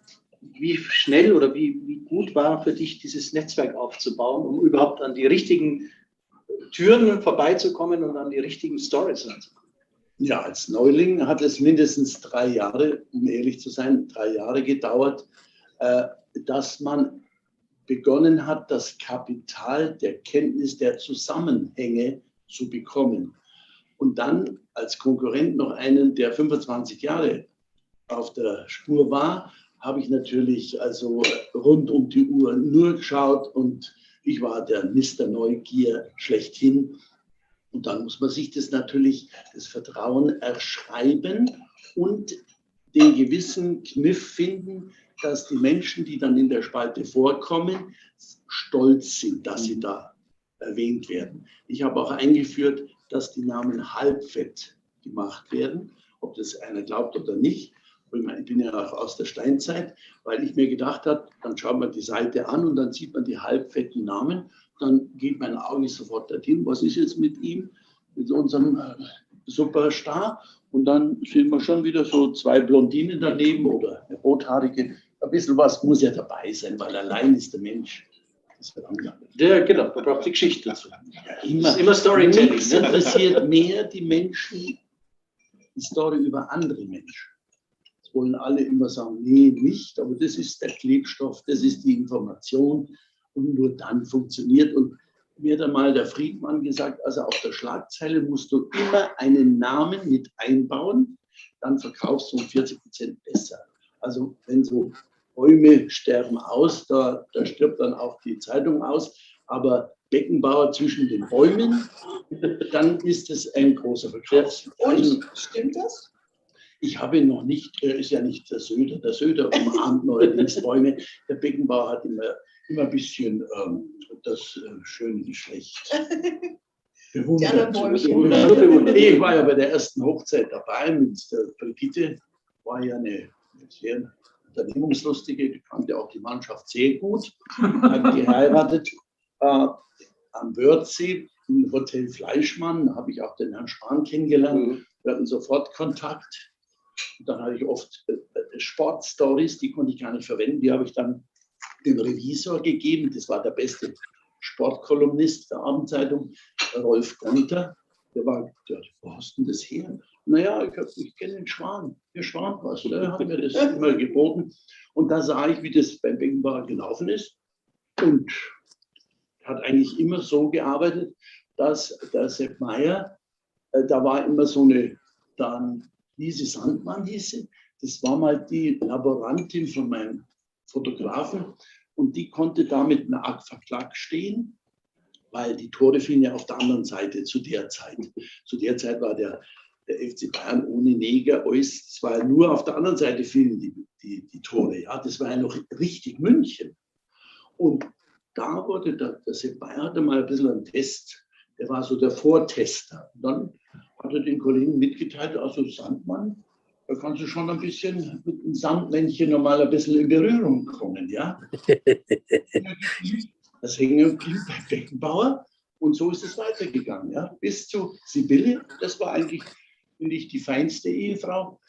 Speaker 2: schnell oder wie gut war für dich, dieses Netzwerk aufzubauen, um überhaupt an die richtigen Türen vorbeizukommen und an die richtigen Stories ranzukommen?
Speaker 7: Ja, als Neuling hat es mindestens 3 Jahre, um ehrlich zu sein, 3 Jahre gedauert, dass man begonnen hat, das Kapital der Kenntnis der Zusammenhänge zu bekommen. Und dann als Konkurrent noch einen, der 25 Jahre auf der Spur war, habe ich natürlich also rund um die Uhr nur geschaut und ich war der Mr. Neugier schlechthin. Und dann muss man sich das Vertrauen erschreiben und den gewissen Kniff finden, dass die Menschen, die dann in der Spalte vorkommen, stolz sind, dass sie da erwähnt werden. Ich habe auch eingeführt, dass die Namen halbfett gemacht werden, ob das einer glaubt oder nicht. Ich bin ja auch aus der Steinzeit, weil ich mir gedacht habe, dann schaut man die Seite an und dann sieht man die halbfetten Namen. Dann geht mein Auge sofort dorthin, was ist jetzt mit ihm, mit unserem Superstar? Und dann sehen wir schon wieder so 2 Blondinen daneben oder eine rothaarige. Ein bisschen was muss ja dabei sein, weil allein ist der Mensch. Das wird angegangen.
Speaker 2: Ja, genau, da braucht die Geschichte dazu.
Speaker 7: Ja,
Speaker 2: immer Storytelling.
Speaker 7: Nichts interessiert mehr die Menschen, die Story über andere Menschen. Das wollen alle immer sagen, nee, nicht, aber das ist der Klebstoff, das ist die Information und nur dann funktioniert. Und mir hat einmal der Friedmann gesagt, also auf der Schlagzeile musst du immer einen Namen mit einbauen, dann verkaufst du um 40% besser. Also wenn so Bäume sterben aus, da stirbt dann auch die Zeitung aus, aber Beckenbauer zwischen den Bäumen, dann ist es ein großer Verkauf.
Speaker 3: Und stimmt das?
Speaker 7: Ich habe noch nicht, ist ja nicht der Söder umarmt neuerdings Bäume. Der Beckenbauer hat immer ein bisschen das schöne Geschlecht bewundert. Ich war ja bei der ersten Hochzeit dabei mit der Brigitte, war ja eine sehr unternehmungslustige, die kannte auch die Mannschaft sehr gut, hat geheiratet am Wörthsee im Hotel Fleischmann, habe ich auch den Herrn Spahn kennengelernt, wir hatten sofort Kontakt. Und dann hatte ich oft Sportstories, die konnte ich gar nicht verwenden, die habe ich dann dem Revisor gegeben, das war der beste Sportkolumnist der Abendzeitung, Rolf Gonter, der wo hast du denn das her? Naja, ich kenne den Schwan, der Schwan was, der hat mir das immer geboten. Und da sah ich, wie das beim Beckenbauer gelaufen ist und hat eigentlich immer so gearbeitet, dass der Sepp Meier, da war immer so eine, dann Lise Sandmann hieß sie, das war mal die Laborantin von meinem Fotografen und die konnte da mit einer Art Verklag stehen, weil die Tore fielen ja auf der anderen Seite zu der Zeit. Zu der Zeit war der FC Bayern ohne Neger, alles, es war ja nur auf der anderen Seite fielen die Tore. Ja, das war ja noch richtig München. Und da wurde der Sepp Meier hatte mal ein bisschen einen Test, der war so der Vortester. Und dann hat er den Kollegen mitgeteilt, also Sandmann, da kannst du schon ein bisschen mit dem Sandmännchen nochmal ein bisschen in Berührung kommen, ja. Das hängen blieb bei Beckenbauer und so ist es weitergegangen, ja. Bis zu Sibylle, das war eigentlich, finde ich, die feinste Ehefrau.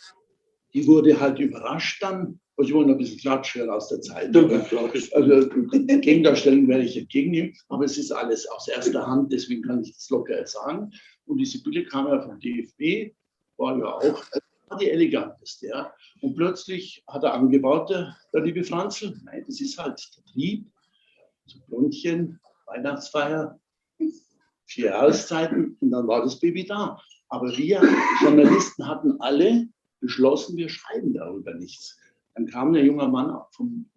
Speaker 7: Die wurde halt überrascht dann, also ich wollte ein bisschen Klatsch aus der Zeit. Also Gegendarstellung werde ich entgegennehmen, aber es ist alles aus erster Hand, deswegen kann ich das locker sagen. Und die Sibylle kam ja vom DFB, war ja auch die eleganteste. Ja. Und plötzlich hat er angebaut, der liebe Franzl, nein, das ist halt der Trieb, so Blondchen, Weihnachtsfeier, 4 Jahreszeiten und dann war das Baby da. Aber wir Journalisten hatten alle beschlossen, wir schreiben darüber nichts. Dann kam der junge Mann vom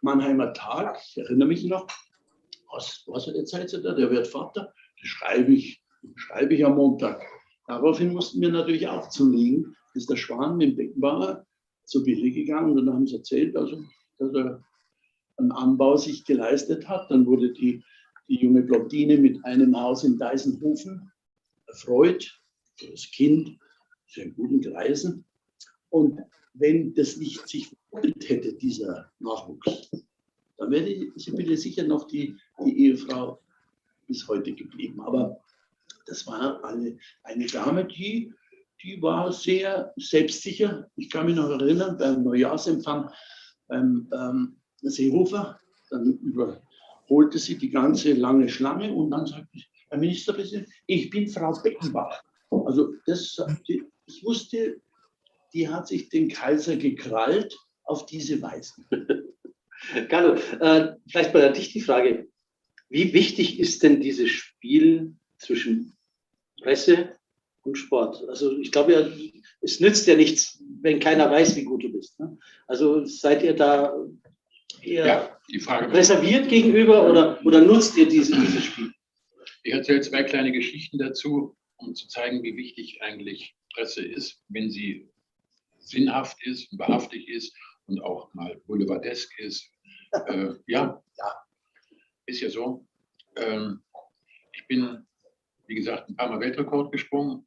Speaker 7: Mannheimer Tag, ich erinnere mich noch, was erzählt sie da, der wird Vater, das schreibe ich am Montag. Daraufhin mussten wir natürlich auch zulegen, ist der Schwan mit dem Beckenbauer zur Bille gegangen und dann haben sie erzählt, also, dass er einen Anbau sich geleistet hat. Dann wurde die junge Blondine mit einem Haus in Deisenhofen erfreut, das Kind ist in guten Kreisen. Und wenn das nicht sich verdoppelt hätte, dieser Nachwuchs, dann wäre Sibylle sicher noch die Ehefrau bis heute geblieben. Aber das war eine Dame, die war sehr selbstsicher. Ich kann mich noch erinnern, beim Neujahrsempfang beim Seehofer, dann überholte sie die ganze lange Schlange und dann sagte sie, Herr Ministerpräsident, ich bin Frau Beckenbach. Also ich wusste, die hat sich den Kaiser gekrallt auf diese Weise.
Speaker 2: Carlo, vielleicht mal an dich die Frage, wie wichtig ist denn dieses Spiel zwischen Presse und Sport? Also ich glaube ja, es nützt ja nichts, wenn keiner weiß, wie gut du bist. Ne? Also seid ihr da eher
Speaker 5: die Frage
Speaker 2: reserviert gegenüber oder nutzt ihr dieses Spiel?
Speaker 5: Ich erzähle 2 kleine Geschichten dazu, um zu zeigen, wie wichtig eigentlich Presse ist, wenn sie sinnhaft ist, wahrhaftig ist und auch mal boulevardesk ist. Ja, ist ja so. Ich bin, wie gesagt, ein paar Mal Weltrekord gesprungen.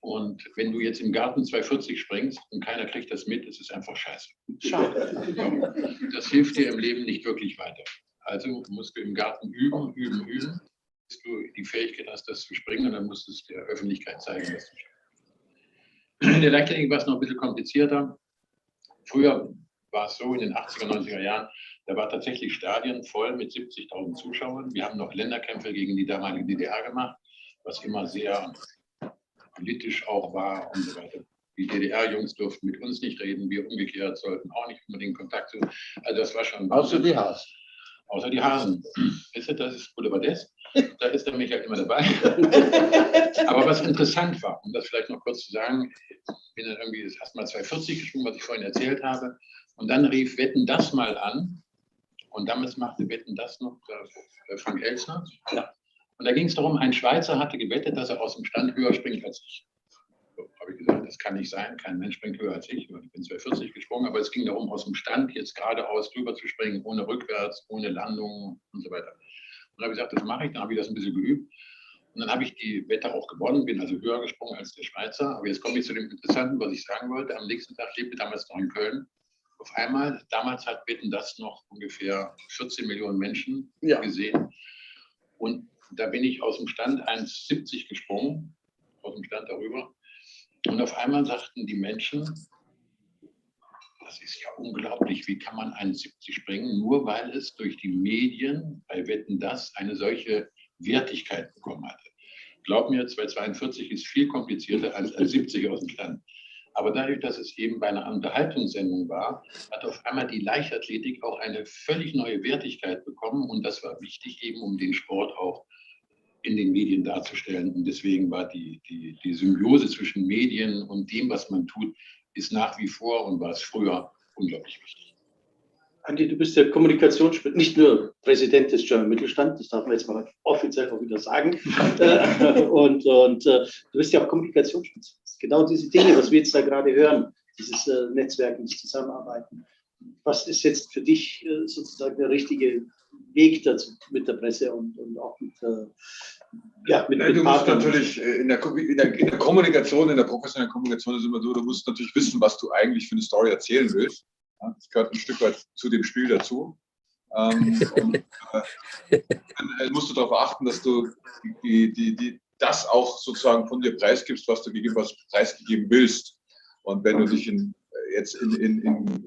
Speaker 5: Und wenn du jetzt im Garten 2,40 springst und keiner kriegt das mit, ist es einfach scheiße. Schade. Das hilft dir im Leben nicht wirklich weiter. Also musst du im Garten üben, bis du die Fähigkeit hast, das zu springen, und dann musst du es der Öffentlichkeit zeigen, dass du springst. In der Leichtathletik war es noch ein bisschen komplizierter. Früher war es so, in den 80er, 90er Jahren, da war tatsächlich Stadien voll mit 70.000 Zuschauern. Wir haben noch Länderkämpfe gegen die damalige DDR gemacht, was immer sehr politisch auch war und so weiter. Die DDR-Jungs durften mit uns nicht reden, wir umgekehrt sollten auch nicht unbedingt Kontakt zu. Also das war schon...
Speaker 1: Außer die Hasen.
Speaker 5: Außer die Hasen. Wisst ihr, das ist boulevardesk. Da ist der Michael immer dabei. Aber was interessant war, um das vielleicht noch kurz zu sagen, ich bin dann irgendwie das erste Mal 2,40 gesprungen, was ich vorhin erzählt habe. Und dann rief Wetten das mal an. Und damals machte Wetten das noch Frank Elstner. Ja. Und da ging es darum, ein Schweizer hatte gewettet, dass er aus dem Stand höher springt als ich. So habe ich gesagt, das kann nicht sein, kein Mensch springt höher als ich. Ich bin 2,40 gesprungen, aber es ging darum, aus dem Stand jetzt geradeaus drüber zu springen, ohne rückwärts, ohne Landung und so weiter. Und dann habe ich gesagt, das mache ich, dann habe ich das ein bisschen geübt. Und dann habe ich die Wette auch gewonnen, bin also höher gesprungen als der Schweizer. Aber jetzt komme ich zu dem Interessanten, was ich sagen wollte. Am nächsten Tag lebte damals noch in Köln. Auf einmal, damals hat Wetten das noch ungefähr 14 Millionen Menschen gesehen. Und da bin ich aus dem Stand 1,70 gesprungen, aus dem Stand darüber. Und auf einmal sagten die Menschen, das ist ja unglaublich, wie kann man 1,70 springen, nur weil es durch die Medien bei Wetten das eine solche Wertigkeit bekommen hatte. Glaub mir, 2,42 ist viel komplizierter als 1,70 aus dem Stand. Aber dadurch, dass es eben bei einer Unterhaltungssendung war, hat auf einmal die Leichtathletik auch eine völlig neue Wertigkeit bekommen. Und das war wichtig eben, um den Sport auch in den Medien darzustellen. Und deswegen war die Symbiose zwischen Medien und dem, was man tut, ist nach wie vor und war es früher unglaublich wichtig.
Speaker 2: Andi, du bist ja nicht nur Präsident des German Mittelstand, das darf man jetzt mal offiziell auch wieder sagen, und du bist ja auch Kommunikationsspezialist. Genau diese Dinge, was wir jetzt da gerade hören, dieses Netzwerken, das Zusammenarbeiten. Was ist jetzt für dich sozusagen der richtige Weg dazu mit der Presse und auch
Speaker 7: Ja, mit
Speaker 1: Du musst
Speaker 7: Partnern.
Speaker 1: natürlich in der Kommunikation, in der professionellen Kommunikation ist immer so, du musst natürlich wissen, was du eigentlich für eine Story erzählen willst. Ja, das gehört ein Stück weit zu dem Spiel dazu. Und dann musst du darauf achten, dass du das auch sozusagen von dir preisgibst, was du preisgegeben willst. Und wenn du dich jetzt in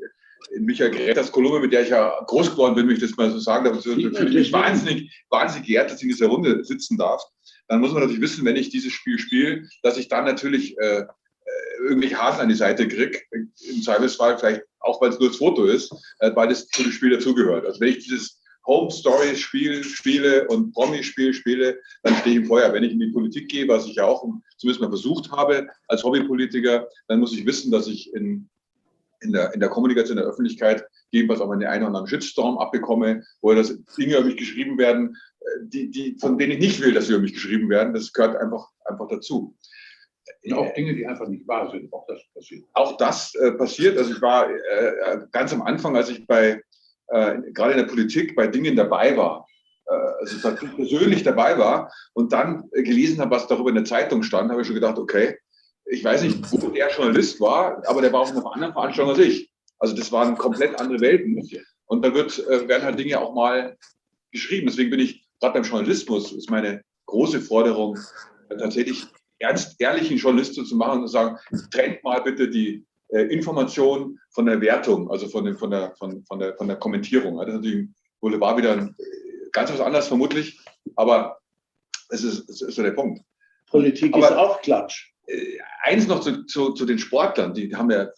Speaker 1: Michael Gräters Kolumne, mit der ich ja groß geworden bin, wenn ich das mal so sagen darf, fühle ich mich wahnsinnig geehrt, dass ich in dieser Runde sitzen darf. Dann muss man natürlich wissen, wenn ich dieses Spiel spiele, dass ich dann natürlich irgendwelche Hasen an die Seite kriege, im Zweifelsfall vielleicht auch, weil es nur das Foto ist, weil das zu dem Spiel dazugehört. Also wenn ich dieses Home-Story-Spiel spiele und Promi-Spiel spiele, dann stehe ich im Feuer. Wenn ich in die Politik gehe, was ich ja auch zumindest mal versucht habe als Hobbypolitiker, dann muss ich wissen, dass ich in der Kommunikation in der Öffentlichkeit jedenfalls auch einen oder anderen Shitstorm abbekomme, wo das Dinge über mich geschrieben werden, von denen ich nicht will, dass sie über mich geschrieben werden. Das gehört einfach dazu.
Speaker 5: Und auch Dinge, die einfach nicht wahr sind, auch das passiert.
Speaker 1: Auch das passiert. Also ich war ganz am Anfang, als ich gerade in der Politik bei Dingen dabei war, also persönlich dabei war und dann gelesen habe, was darüber in der Zeitung stand, habe ich schon gedacht, okay, ich weiß nicht, wo der Journalist war, aber der war auf einer anderen Veranstaltung als ich. Also das waren komplett andere Welten. Und da werden halt Dinge auch mal geschrieben. Deswegen bin ich, gerade beim Journalismus, ist meine große Forderung, tatsächlich ehrlichen Journalisten zu machen und zu sagen, trennt mal bitte die Information von der Wertung, also von der Kommentierung. Das ist natürlich Boulevard wieder ganz was anderes vermutlich, aber es ist so der Punkt.
Speaker 7: Politik ist auch Klatsch.
Speaker 1: Eins noch zu den Sportlern, die haben ja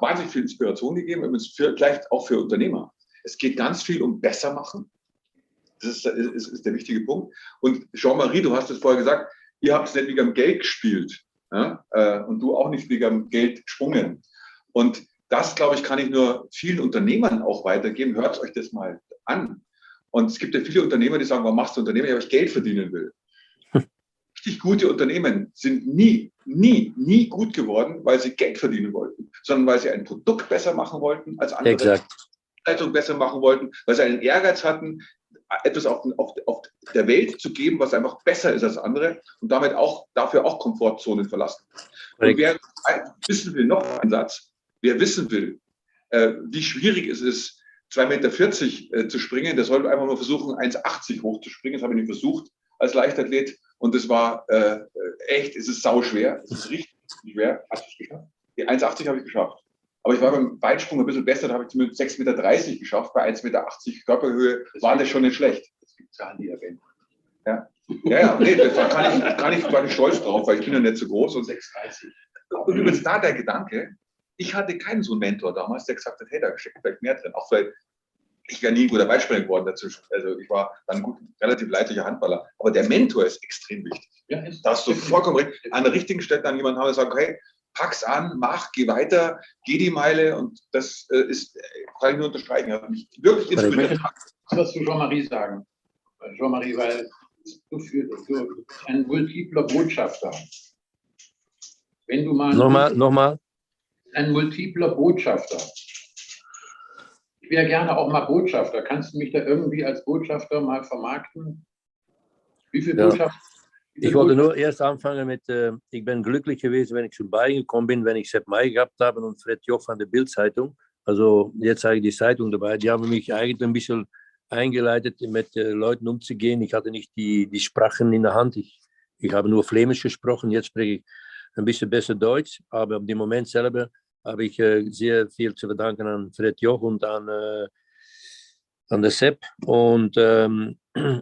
Speaker 1: wahnsinnig viel Inspiration gegeben, vielleicht auch für Unternehmer. Es geht ganz viel um besser machen. Das ist der wichtige Punkt. Und Jean-Marie, du hast es vorher gesagt, ihr habt es nicht wegen Geld gespielt, ja? Und du auch nicht wegen Geld gesprungen. Und das, glaube ich, kann ich nur vielen Unternehmern auch weitergeben. Hört euch das mal an. Und es gibt ja viele Unternehmer, die sagen, warum machst du Unternehmer? Ja, weil ich Geld verdienen will. Richtig gute Unternehmen sind nie gut geworden, weil sie Geld verdienen wollten, sondern weil sie ein Produkt besser machen wollten als andere.
Speaker 4: Exakt.
Speaker 1: Leitung besser machen wollten, weil sie einen Ehrgeiz hatten, etwas auf der Welt zu geben, was einfach besser ist als andere und damit dafür auch Komfortzonen verlassen. Und wer wissen will, noch ein Satz, wer wissen will, wie schwierig es ist, 2,40 Meter zu springen, der sollte einfach mal versuchen, 1,80 hoch zu springen. Das habe ich nicht versucht als Leichtathlet und es war echt, es ist sauschwer, es ist richtig schwer. Hast du es geschafft? Die 1,80 habe ich geschafft. Aber ich war beim Weitsprung ein bisschen besser, da habe ich zumindest 6,30 Meter geschafft. Bei 1,80 Meter Körperhöhe war das schon nicht schlecht.
Speaker 5: Es gibt Zahlen, die erwähnen.
Speaker 1: Ja, nee, da kann ich stolz drauf, weil ich bin ja nicht so groß. Und 6,30. Und übrigens da der Gedanke, ich hatte keinen so einen Mentor damals, der gesagt hat, hey, da steckt vielleicht mehr drin. Auch vielleicht, ich wäre nie ein guter Weitspringer geworden dazwischen. Also ich war dann relativ leidlicher Handballer. Aber der Mentor ist extrem wichtig. Ja, da hast du vollkommen recht. An der richtigen Stelle dann jemanden haben, der sagt, hey, pack's an, geh weiter, geh die Meile und das kann ich nur unterstreichen. Hat mich wirklich inspiriert.
Speaker 5: Was zu Jean-Marie sagen. Jean-Marie, weil du ein multipler Botschafter. Wenn du mal
Speaker 4: Nochmal.
Speaker 5: Ein multipler Botschafter. Ich wäre gerne auch mal Botschafter. Kannst du mich da irgendwie als Botschafter mal vermarkten? Wie viele Botschafter?
Speaker 4: Ich wollte nur erst anfangen mit, ich bin glücklich gewesen, wenn ich zu Bayern gekommen bin, wenn ich Sepp May gehabt habe und Fred Joch von der Bild-Zeitung. Also jetzt habe ich die Zeitung dabei. Die haben mich eigentlich ein bisschen eingeleitet, mit Leuten umzugehen. Ich hatte nicht die Sprachen in der Hand. Ich habe nur Flämisch gesprochen. Jetzt spreche ich ein bisschen besser Deutsch. Aber im Moment selber habe ich sehr viel zu verdanken an Fred Joch und an der Sepp. Und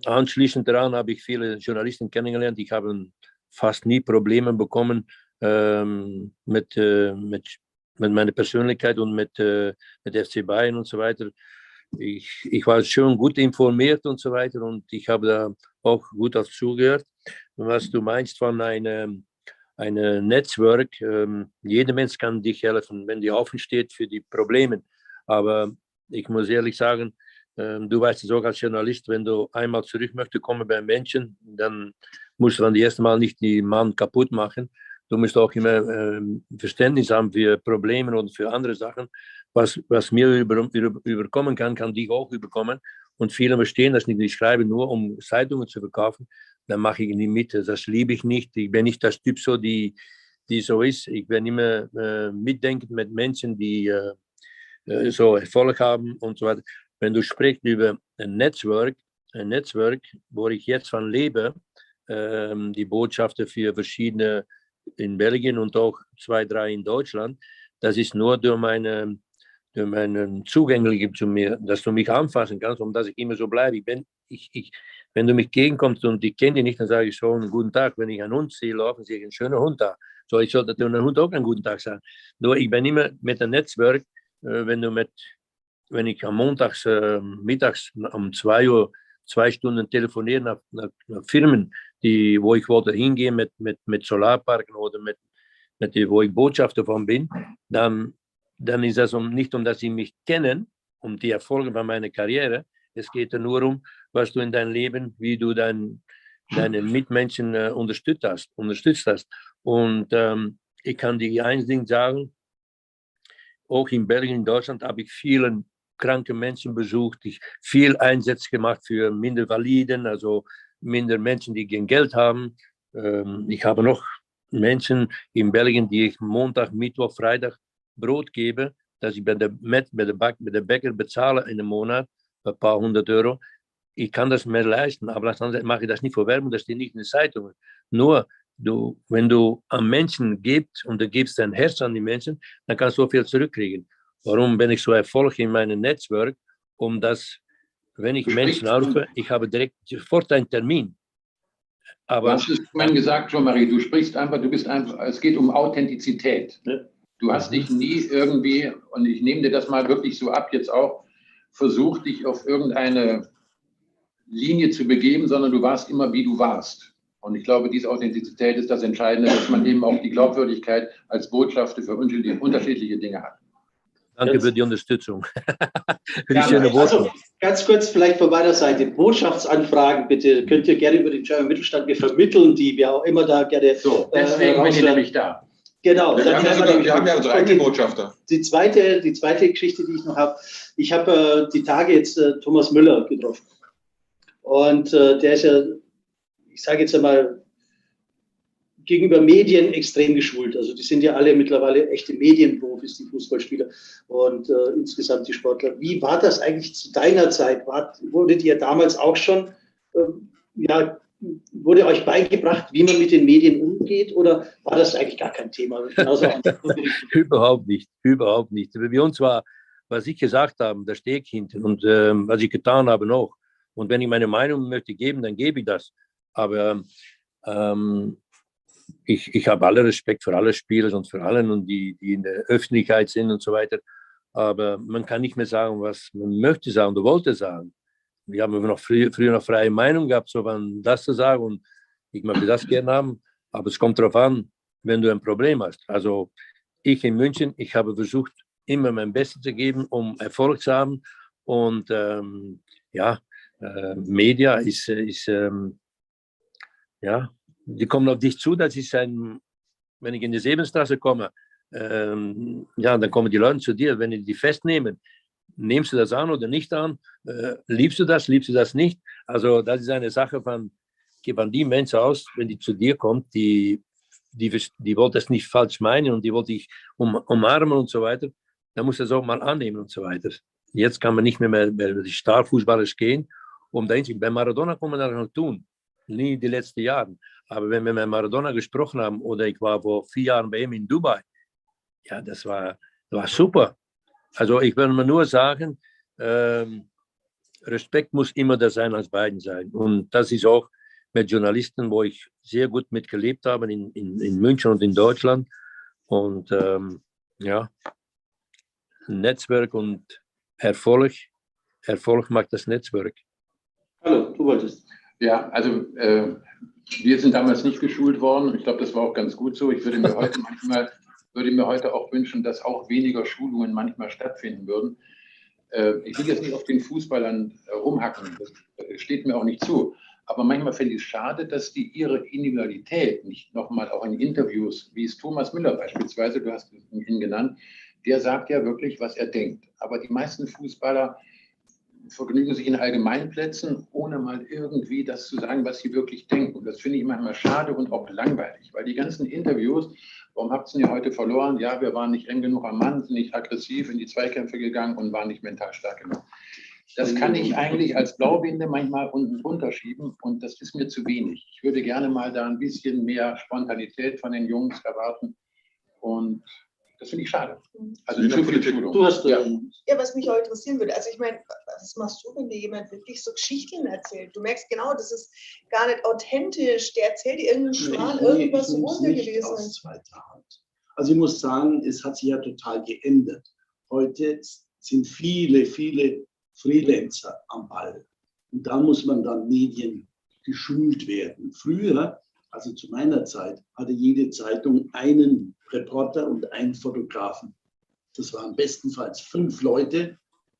Speaker 4: anschließend daran habe ich viele Journalisten kennengelernt. Ich habe fast nie Probleme bekommen mit meiner Persönlichkeit und mit FC Bayern und so weiter. Ich war schon gut informiert und so weiter und ich habe da auch gut auf zugehört. Und was du meinst von einem Netzwerk, jeder Mensch kann dich helfen, wenn die offen steht für die Probleme. Aber ich muss ehrlich sagen, du weißt es auch als Journalist, wenn du einmal zurück möchtest kommen bei Menschen, dann musst du dann das erste Mal nicht die Mann kaputt machen. Du musst auch immer Verständnis haben für Probleme und für andere Sachen. Was mir überkommen kann dich auch überkommen. und viele verstehen das nicht. Ich schreibe nur, um Zeitungen zu verkaufen, dann mache ich in die Mitte. Das liebe ich nicht. Ich bin nicht das Typ so, die so ist. Ich bin immer mitdenkend mit Menschen, die so Erfolg haben und so weiter. Wenn du sprichst über ein Netzwerk, wo ich jetzt von lebe, die Botschafter für verschiedene in Belgien und auch 2, 3 in Deutschland, das ist nur durch meine Zugänge zu mir, dass du mich anfassen kannst, und dass ich immer so bleibe. Wenn du mich gegenkommst und ich kenne dich nicht, dann sage ich so einen guten Tag. Wenn ich einen Hund sehe laufen, sehe ich einen schönen Hund da. So, ich sollte dem Hund auch einen guten Tag sagen. Nur ich bin immer mit einem Netzwerk, wenn ich am Montags mittags um 2 Uhr 2 Stunden telefoniere nach Firmen, wo ich wollte hingehen mit Solarparken oder wo ich Botschafter davon bin, dann ist das nicht dass sie mich kennen, um die Erfolge von meiner Karriere. Es geht ja nur um, was du in deinem Leben, wie du deine Mitmenschen unterstützt hast. Und ich kann dir eins Ding sagen, auch in Belgien, in Deutschland habe ich viele kranke Menschen besucht, ich viel Einsätze gemacht für Mindervaliden, also minder Menschen, die kein Geld haben. Ich habe noch Menschen in Belgien, die ich Montag, Mittwoch, Freitag Brot gebe, dass ich bei der Bäcker bezahle in einem Monat ein paar 100 Euro. Ich kann das mehr leisten, aber dann mache ich das nicht für Werbung, das steht nicht in den Zeitungen. Nur, wenn du an Menschen gibst und du gibst dein Herz an die Menschen, dann kannst du so viel zurückkriegen. Warum bin ich so erfolgreich in meinem Netzwerk? Wenn ich Menschen anrufe, ich habe direkt sofort einen Termin.
Speaker 5: Aber du hast es vorhin gesagt, Jean-Marie, es geht um Authentizität. Du hast dich nie irgendwie, und ich nehme dir das mal wirklich so ab, jetzt auch versucht, dich auf irgendeine Linie zu begeben, sondern du warst immer, wie du warst. Und ich glaube, diese Authentizität ist das Entscheidende, dass man eben auch die Glaubwürdigkeit als Botschafter für unterschiedliche Dinge hat.
Speaker 4: Danke für die Unterstützung.
Speaker 2: Für die schöne Worte. Also ganz kurz vielleicht von meiner Seite, Botschaftsanfragen bitte, könnt ihr gerne über den German Mittelstand vermitteln, die wir auch immer da gerne...
Speaker 5: So, deswegen bin ich nämlich da.
Speaker 2: Genau.
Speaker 1: Wir haben ja unsere eigenen Botschafter.
Speaker 2: Die zweite Geschichte, die ich noch habe, ich habe die Tage jetzt Thomas Müller getroffen. Und der ist ja, ich sage jetzt einmal, gegenüber Medien extrem geschult. Also die sind ja alle mittlerweile echte Medienprofis, die Fußballspieler und insgesamt die Sportler. Wie war das eigentlich zu deiner Zeit? Wurdet ihr damals auch schon, wurde euch beigebracht, wie man mit den Medien umgeht, oder war das eigentlich gar kein Thema?
Speaker 4: Überhaupt nicht. Bei uns war, was ich gesagt habe, da stehe ich hinten, und was ich getan habe noch. Und wenn ich meine Meinung möchte geben, dann gebe ich das. Aber ich habe alle Respekt für alle Spieler und für alle, und die in der Öffentlichkeit sind und so weiter. Aber man kann nicht mehr sagen, was man möchte sagen oder wollte sagen. Wir haben noch früher noch freie Meinung gehabt, so von das zu sagen, und ich möchte das gerne haben. Aber es kommt darauf an, wenn du ein Problem hast. Also ich in München, ich habe versucht, immer mein Bestes zu geben, um Erfolg zu haben. Und Media ist die kommen auf dich zu. Das ist wenn ich in die Sebenstraße komme, dann kommen die Leute zu dir. Wenn die festnehmen, nimmst du das an oder nicht an? Liebst du das nicht? Also das ist eine Sache gib an die Menschen aus, wenn die zu dir kommt, die wollen das nicht falsch meinen und die wollen dich umarmen und so weiter, dann musst du das auch mal annehmen und so weiter. Jetzt kann man nicht mehr die Starfußballer gehen, um dahin zu gehen. Bei Maradona kann man das noch tun, nie die letzten Jahre. Aber wenn wir mit Maradona gesprochen haben, oder ich war vor 4 Jahren bei ihm in Dubai, ja, das war super. Also ich will mir nur sagen, Respekt muss immer da sein, als beiden sein. Und das ist auch mit Journalisten, wo ich sehr gut mitgelebt habe, in München und in Deutschland. Und Netzwerk und Erfolg macht das Netzwerk.
Speaker 2: Hallo, du wolltest.
Speaker 5: Ja, also wir sind damals nicht geschult worden. Ich glaube, das war auch ganz gut so. Ich würde mir heute auch wünschen, dass auch weniger Schulungen manchmal stattfinden würden. Ich will jetzt nicht auf den Fußballern rumhacken, das steht mir auch nicht zu. Aber manchmal finde ich es schade, dass die ihre Individualität nicht nochmal auch in Interviews, wie es Thomas Müller beispielsweise, du hast ihn genannt, der sagt ja wirklich, was er denkt. Aber die meisten Fußballer vergnügen sich in Allgemeinplätzen, ohne mal irgendwie das zu sagen, was sie wirklich denken. Und das finde ich manchmal schade und auch langweilig, weil die ganzen Interviews, warum habt ihr denn heute verloren? Ja, wir waren nicht eng genug am Mann, sind nicht aggressiv in die Zweikämpfe gegangen und waren nicht mental stark genug. Das kann ich eigentlich als Blaubinde manchmal unten drunter schieben und das ist mir zu wenig. Ich würde gerne mal da ein bisschen mehr Spontanität von den Jungs erwarten und das finde ich schade. Also zu viel Schulung.
Speaker 2: Du hast
Speaker 3: Ja, was mich auch interessieren würde, also ich meine, was machst du, wenn dir jemand wirklich so Geschichten erzählt? Du merkst genau, das ist gar nicht authentisch, der erzählt dir irgendeinen Schmarrn, irgendwas so runter gewesen
Speaker 7: aus
Speaker 3: ist.
Speaker 7: zweiter Hand. Also ich muss sagen, es hat sich ja total geändert. Heute sind viele Freelancer am Ball. Und da muss man dann Medien geschult werden. Früher, also zu meiner Zeit, hatte jede Zeitung einen Reporter und einen Fotografen. Das waren bestenfalls 5 Leute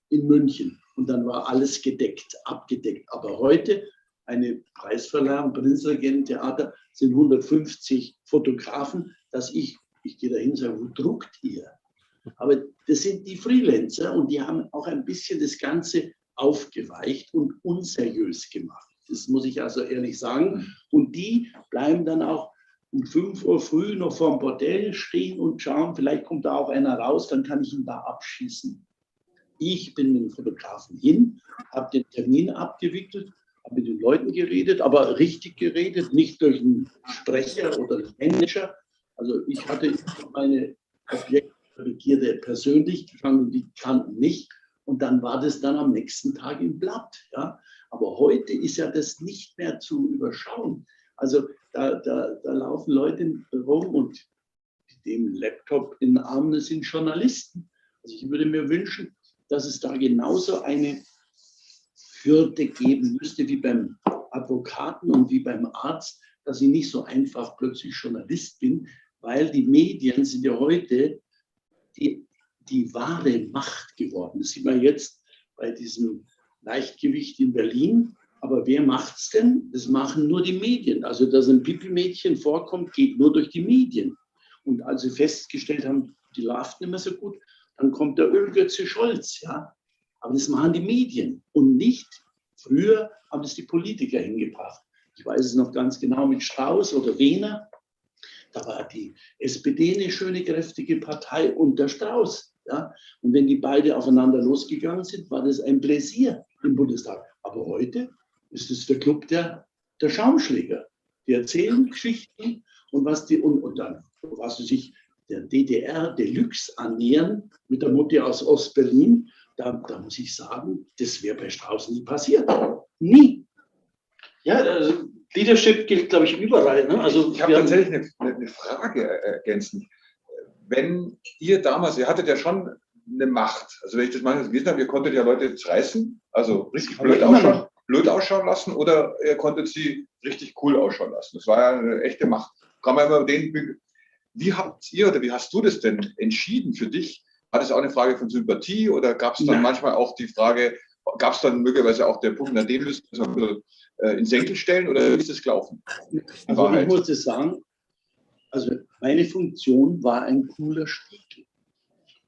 Speaker 7: in München. Und dann war alles gedeckt, abgedeckt. Aber heute, eine Preisverleihung, Prinzregententheater, sind 150 Fotografen, dass ich gehe dahin und sage, wo druckt ihr? Aber das sind die Freelancer und die haben auch ein bisschen das Ganze aufgeweicht und unseriös gemacht. Das muss ich also ehrlich sagen. Und die bleiben dann auch um 5 Uhr früh noch vor dem Bordell stehen und schauen, vielleicht kommt da auch einer raus, dann kann ich ihn da abschießen. Ich bin mit dem Fotografen hin, habe den Termin abgewickelt, habe mit den Leuten geredet, aber richtig geredet, nicht durch einen Sprecher oder einen Manager. Also ich hatte meine Objektbegierde persönlich gefangen, die kannten mich. Und dann war das dann am nächsten Tag im Blatt. Ja? Aber heute ist ja das nicht mehr zu überschauen. Also da laufen Leute rum und mit dem Laptop in den Armen sind Journalisten. Also ich würde mir wünschen, dass es da genauso eine Hürde geben müsste wie beim Advokaten und wie beim Arzt, dass ich nicht so einfach plötzlich Journalist bin, weil die Medien sind ja heute die wahre Macht geworden. Das sieht man jetzt bei diesem Leichtgewicht in Berlin. Aber wer macht es denn? Das machen nur die Medien. Also, dass ein Pipi-Mädchen vorkommt, geht nur durch die Medien. Und als sie festgestellt haben, die läuft nicht mehr so gut, dann kommt der Ölgötze Scholz. Ja? Aber das machen die Medien und nicht, früher haben es die Politiker hingebracht. Ich weiß es noch ganz genau mit Strauß oder Wehner. Da war die SPD eine schöne, kräftige Partei und der Strauß. Ja? Und wenn die beide aufeinander losgegangen sind, war das ein Pläsier im Bundestag. Aber heute ist es der Club der Schaumschläger. Die erzählen Geschichten und dann, was sie sich der DDR Deluxe annähern mit der Mutti aus Ostberlin, da muss ich sagen, das wäre bei Strauß nie passiert. Nie.
Speaker 2: Ja, also Leadership gilt, glaube ich, überall. Ne? Also
Speaker 1: ich habe tatsächlich eine Frage ergänzend. Wenn ihr damals, ihr hattet ja schon eine Macht, also wenn ich das mal gelesen habe, ihr konntet ja Leute jetzt reißen, also richtig blöd ausschauen lassen, oder ihr konntet sie richtig cool ausschauen lassen. Das war ja eine echte Macht. Kann man immer wie habt ihr oder wie hast du das denn entschieden für dich? War das auch eine Frage von Sympathie oder gab es dann manchmal auch die Frage, gab es dann möglicherweise auch der Punkt, an dem müssen wir ein bisschen in Senkel stellen oder wie ist das gelaufen?
Speaker 7: Also ich muss das sagen, also meine Funktion war ein cooler Spiegel.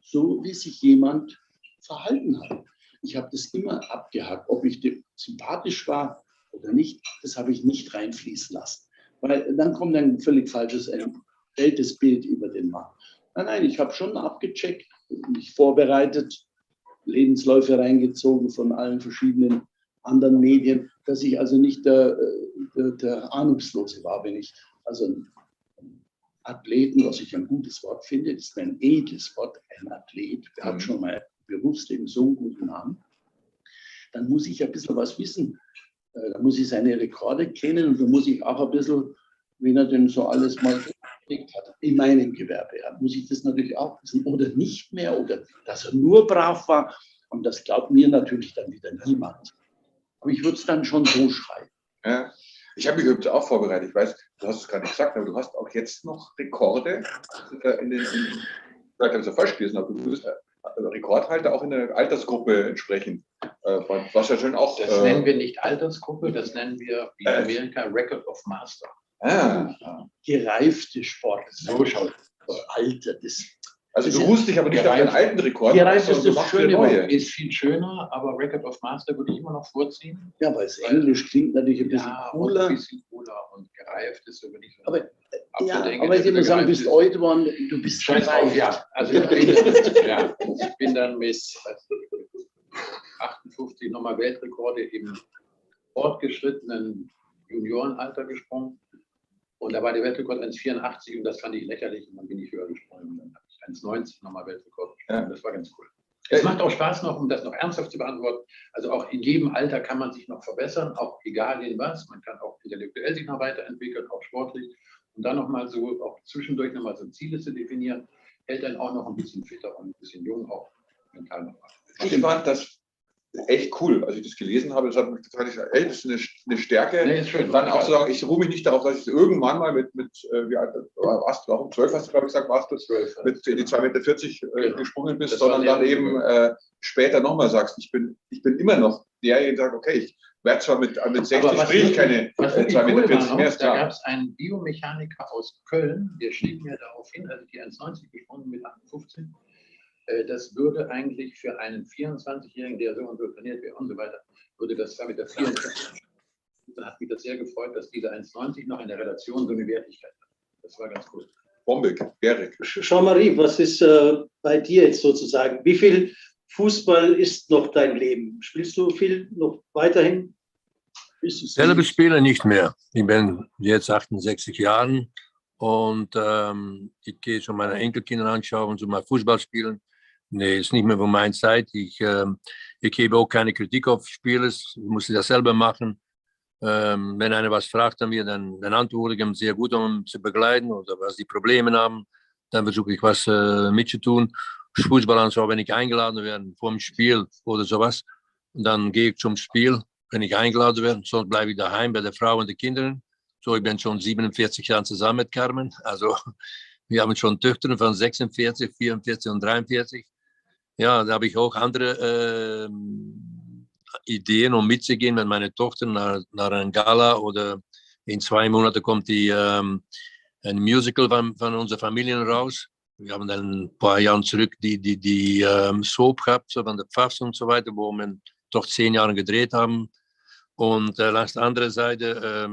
Speaker 7: So wie sich jemand verhalten hat. Ich habe das immer abgehakt, ob ich dem sympathisch war oder nicht, das habe ich nicht reinfließen lassen. Weil dann kommt ein völlig falsches Bild über den Mann. Nein, ich habe schon abgecheckt, mich vorbereitet, Lebensläufe reingezogen von allen verschiedenen anderen Medien, dass ich also nicht der Ahnungslose war, wenn ich also einen Athleten, was ich ein gutes Wort finde, das ist ein edles Wort, ein Athlet, der hat schon mal Berufsleben so einen guten Namen, dann muss ich ein bisschen was wissen. Da muss ich seine Rekorde kennen und da muss ich auch ein bisschen, wen er denn so alles mal gekriegt hat, in meinem Gewerbe. Ja, muss ich das natürlich auch wissen oder nicht mehr oder dass er nur brav war. Und das glaubt mir natürlich dann wieder niemand. Aber ich würde es dann schon so schreiben.
Speaker 1: Ja. Ich habe mich übrigens auch vorbereitet. Ich weiß, du hast es gerade nicht gesagt, aber du hast auch jetzt noch Rekorde vielleicht habe ich es ja falsch gelesen, aber du bist Rekordhalter auch in der Altersgruppe entsprechend. Was ja schon auch.
Speaker 5: Das nennen wir nicht Altersgruppe, das nennen wir wie in Amerika Record of Master.
Speaker 7: Gereifte Sport. So schaut das Alter.
Speaker 1: Also du ruhst dich aber nicht auf den alten Rekord.
Speaker 5: Gereift ist
Speaker 1: sondern du
Speaker 5: das
Speaker 1: machst wieder
Speaker 5: Schöne,
Speaker 1: neue.
Speaker 5: ist viel schöner, aber Record of Master würde ich immer noch vorziehen.
Speaker 7: Ja, weil es Englisch klingt natürlich ein bisschen
Speaker 5: Ja,
Speaker 7: cooler.
Speaker 5: ein bisschen cooler und gereift ist so, wenn ich so.
Speaker 7: Aber,
Speaker 5: absolut denke,
Speaker 7: aber wenn
Speaker 5: der
Speaker 7: ich immer sagen, du
Speaker 5: gereift
Speaker 7: bist
Speaker 5: ist.
Speaker 7: alt geworden, du bist
Speaker 5: Scheiß auf,
Speaker 7: gereift.
Speaker 5: ja. Also ich bin dann mit 58 nochmal Weltrekorde im fortgeschrittenen Juniorenalter gesprungen. Und da war der Weltrekord 1,84 und das fand ich lächerlich und dann bin ich höher gesprungen. Und dann habe ich 1,90 nochmal Weltrekord gesprungen. Ja. Das war ganz cool. Es macht auch Spaß noch, um das noch ernsthaft zu beantworten. Also auch in jedem Alter kann man sich noch verbessern, auch egal in was. Man kann auch intellektuell sich noch weiterentwickeln, auch sportlich. Und dann nochmal so, auch zwischendurch nochmal so Ziele zu definieren, hält dann auch noch ein bisschen fitter und ein bisschen jung, auch mental noch mal.
Speaker 1: Ich fand das echt cool, als ich das gelesen habe. Das hat mich total gesagt, ey, das ist eine Stärke.
Speaker 5: Nee, ist schön.
Speaker 1: Dann auch zu sagen, ich ruhe mich nicht darauf, dass ich irgendwann mal mit wie alt warst du, auch um 12 hast du, glaube ich, gesagt, warst du 12, mit die 2,40 Meter gesprungen bist,
Speaker 5: Das
Speaker 1: sondern dann
Speaker 5: sehr
Speaker 1: eben später nochmal sagst, ich bin immer noch derjenige, der sagt, okay, ich werde zwar mit 60 sprich keine 2,40 Meter mehr, ist
Speaker 5: da
Speaker 1: klar.
Speaker 5: gab es einen Biomechaniker aus Köln, der schrieb mir darauf hin, also die 1,90 gesprungen mit 58, das würde eigentlich für einen 24-Jährigen, der so und so trainiert wäre und so weiter, würde das 2,44 Meter. Dann hat mich das sehr gefreut, dass diese 1,90 noch in der Relation so eine Wertigkeit hat. Das war ganz cool.
Speaker 1: Bombig, bärig.
Speaker 2: Jean-Marie, was ist bei dir jetzt sozusagen? Wie viel Fußball ist noch dein Leben? Spielst du viel noch weiterhin?
Speaker 4: Selber spiele nicht mehr. Ich bin jetzt 68 Jahren und ich gehe schon meine Enkelkinder anschauen und so mal Fußball spielen. Nee, ist nicht mehr von meiner Zeit. Ich gebe auch keine Kritik auf Spiele, ich muss das selber machen. Wenn einer was fragt an mir, dann antworte ich ihm sehr gut, um zu begleiten oder was die Probleme haben. Dann versuche ich was mitzutun. Fußball anschauen, wenn ich eingeladen werde vor dem Spiel oder sowas. Und dann gehe ich zum Spiel, wenn ich eingeladen werde. Sonst bleibe ich daheim bei der Frau und den Kindern. So, ich bin schon 47 Jahre zusammen mit Carmen. Also wir haben schon Töchter von 46, 44 und 43. Ja, da habe ich auch andere Ideen, um mitzugehen mit meiner Tochter nach einer Gala oder in 2 Monaten kommt ein Musical von unserer Familie raus. Wir haben dann ein paar Jahre zurück die Soap gehabt, so von der Pfaffs und so weiter, wo wir doch 10 Jahre gedreht haben. Und auf der anderen Seite,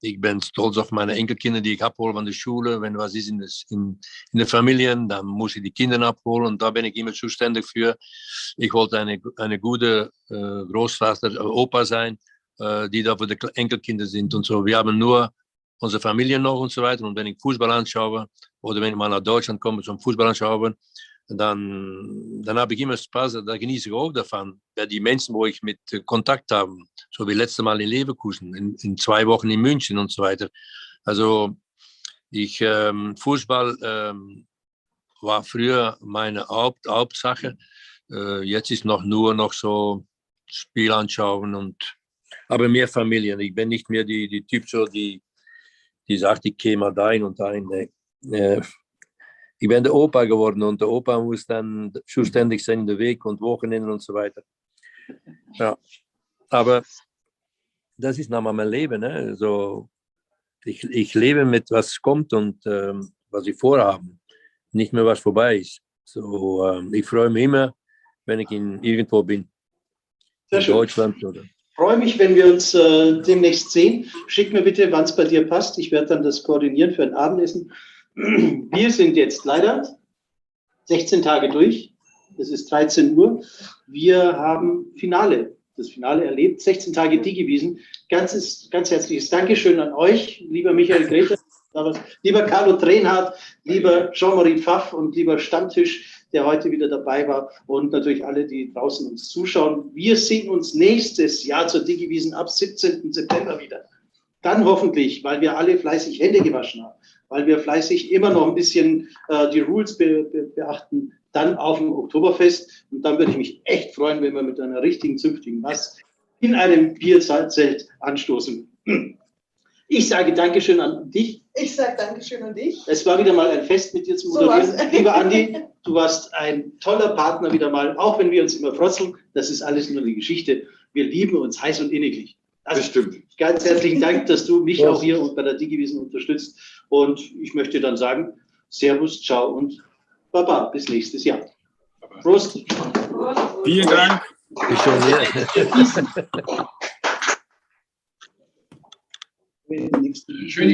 Speaker 4: ich bin stolz auf meine Enkelkinder, die ich abhole von der Schule. Wenn was ist in der Familie, dann muss ich die Kinder abholen und da bin ich immer zuständig für. Ich wollte eine gute Großvater, Opa sein, die da für die Enkelkinder sind und so. Wir haben nur unsere Familie noch und so weiter. Und wenn ich Fußball anschaue oder wenn ich mal nach Deutschland komme zum Fußball anschauen, dann habe ich immer Spaß, da genieße ich auch davon. Ja, die Menschen, wo ich mit Kontakt habe, so wie letztes Mal in Leverkusen, in 2 Wochen in München und so weiter. Also Fußball war früher meine Hauptsache. Jetzt ist nur noch so Spiel anschauen aber mehr Familien. Ich bin nicht mehr die Typ, so die sagt, ich gehe mal dahin und dahin. Nee. Ich bin der Opa geworden und der Opa muss dann zuständig sein in der Weg und Wochenenden und so weiter. Ja, aber das ist nochmal mein Leben. Ne? Also ich lebe mit was kommt und was ich vorhabe, nicht mehr was vorbei ist. So, ich freue mich immer, wenn ich irgendwo bin.
Speaker 2: Sehr
Speaker 7: in
Speaker 2: schön.
Speaker 7: Deutschland. Oder?
Speaker 2: Ich freue mich, wenn wir uns demnächst sehen. Schick mir bitte, wann es bei dir passt. Ich werde dann das koordinieren für ein Abendessen. Wir sind jetzt leider 16 Tage durch. Es ist 13 Uhr. Wir haben das Finale erlebt. 16 Tage Digiwiesen. Ganz herzliches Dankeschön an euch, lieber Michael Grete, lieber Carlo Trenhardt, lieber Jean-Marie Pfaff und lieber Stammtisch, der heute wieder dabei war und natürlich alle, die draußen uns zuschauen. Wir sehen uns nächstes Jahr zur Digiwiesen ab 17. September wieder. Dann hoffentlich, weil wir alle fleißig Hände gewaschen haben, weil wir fleißig immer noch ein bisschen die Rules beachten, dann auf dem Oktoberfest. Und dann würde ich mich echt freuen, wenn wir mit einer richtigen, zünftigen Maß in einem Bierzelt anstoßen. Ich sage Dankeschön an dich.
Speaker 3: Ich sage Dankeschön an dich.
Speaker 2: Es war wieder mal ein Fest mit dir zu moderieren.
Speaker 3: So
Speaker 2: Lieber Andi, du warst ein toller Partner wieder mal, auch wenn wir uns immer frotzeln. Das ist alles nur eine Geschichte. Wir lieben uns heiß und inniglich. Also,
Speaker 1: Das stimmt.
Speaker 2: Ganz herzlichen Dank, dass du mich auch hier und bei der Digiwiesen unterstützt. Und ich möchte dann sagen, Servus, ciao und Baba, bis nächstes Jahr. Prost.
Speaker 6: Vielen Dank.
Speaker 4: Ist schon
Speaker 7: Schön.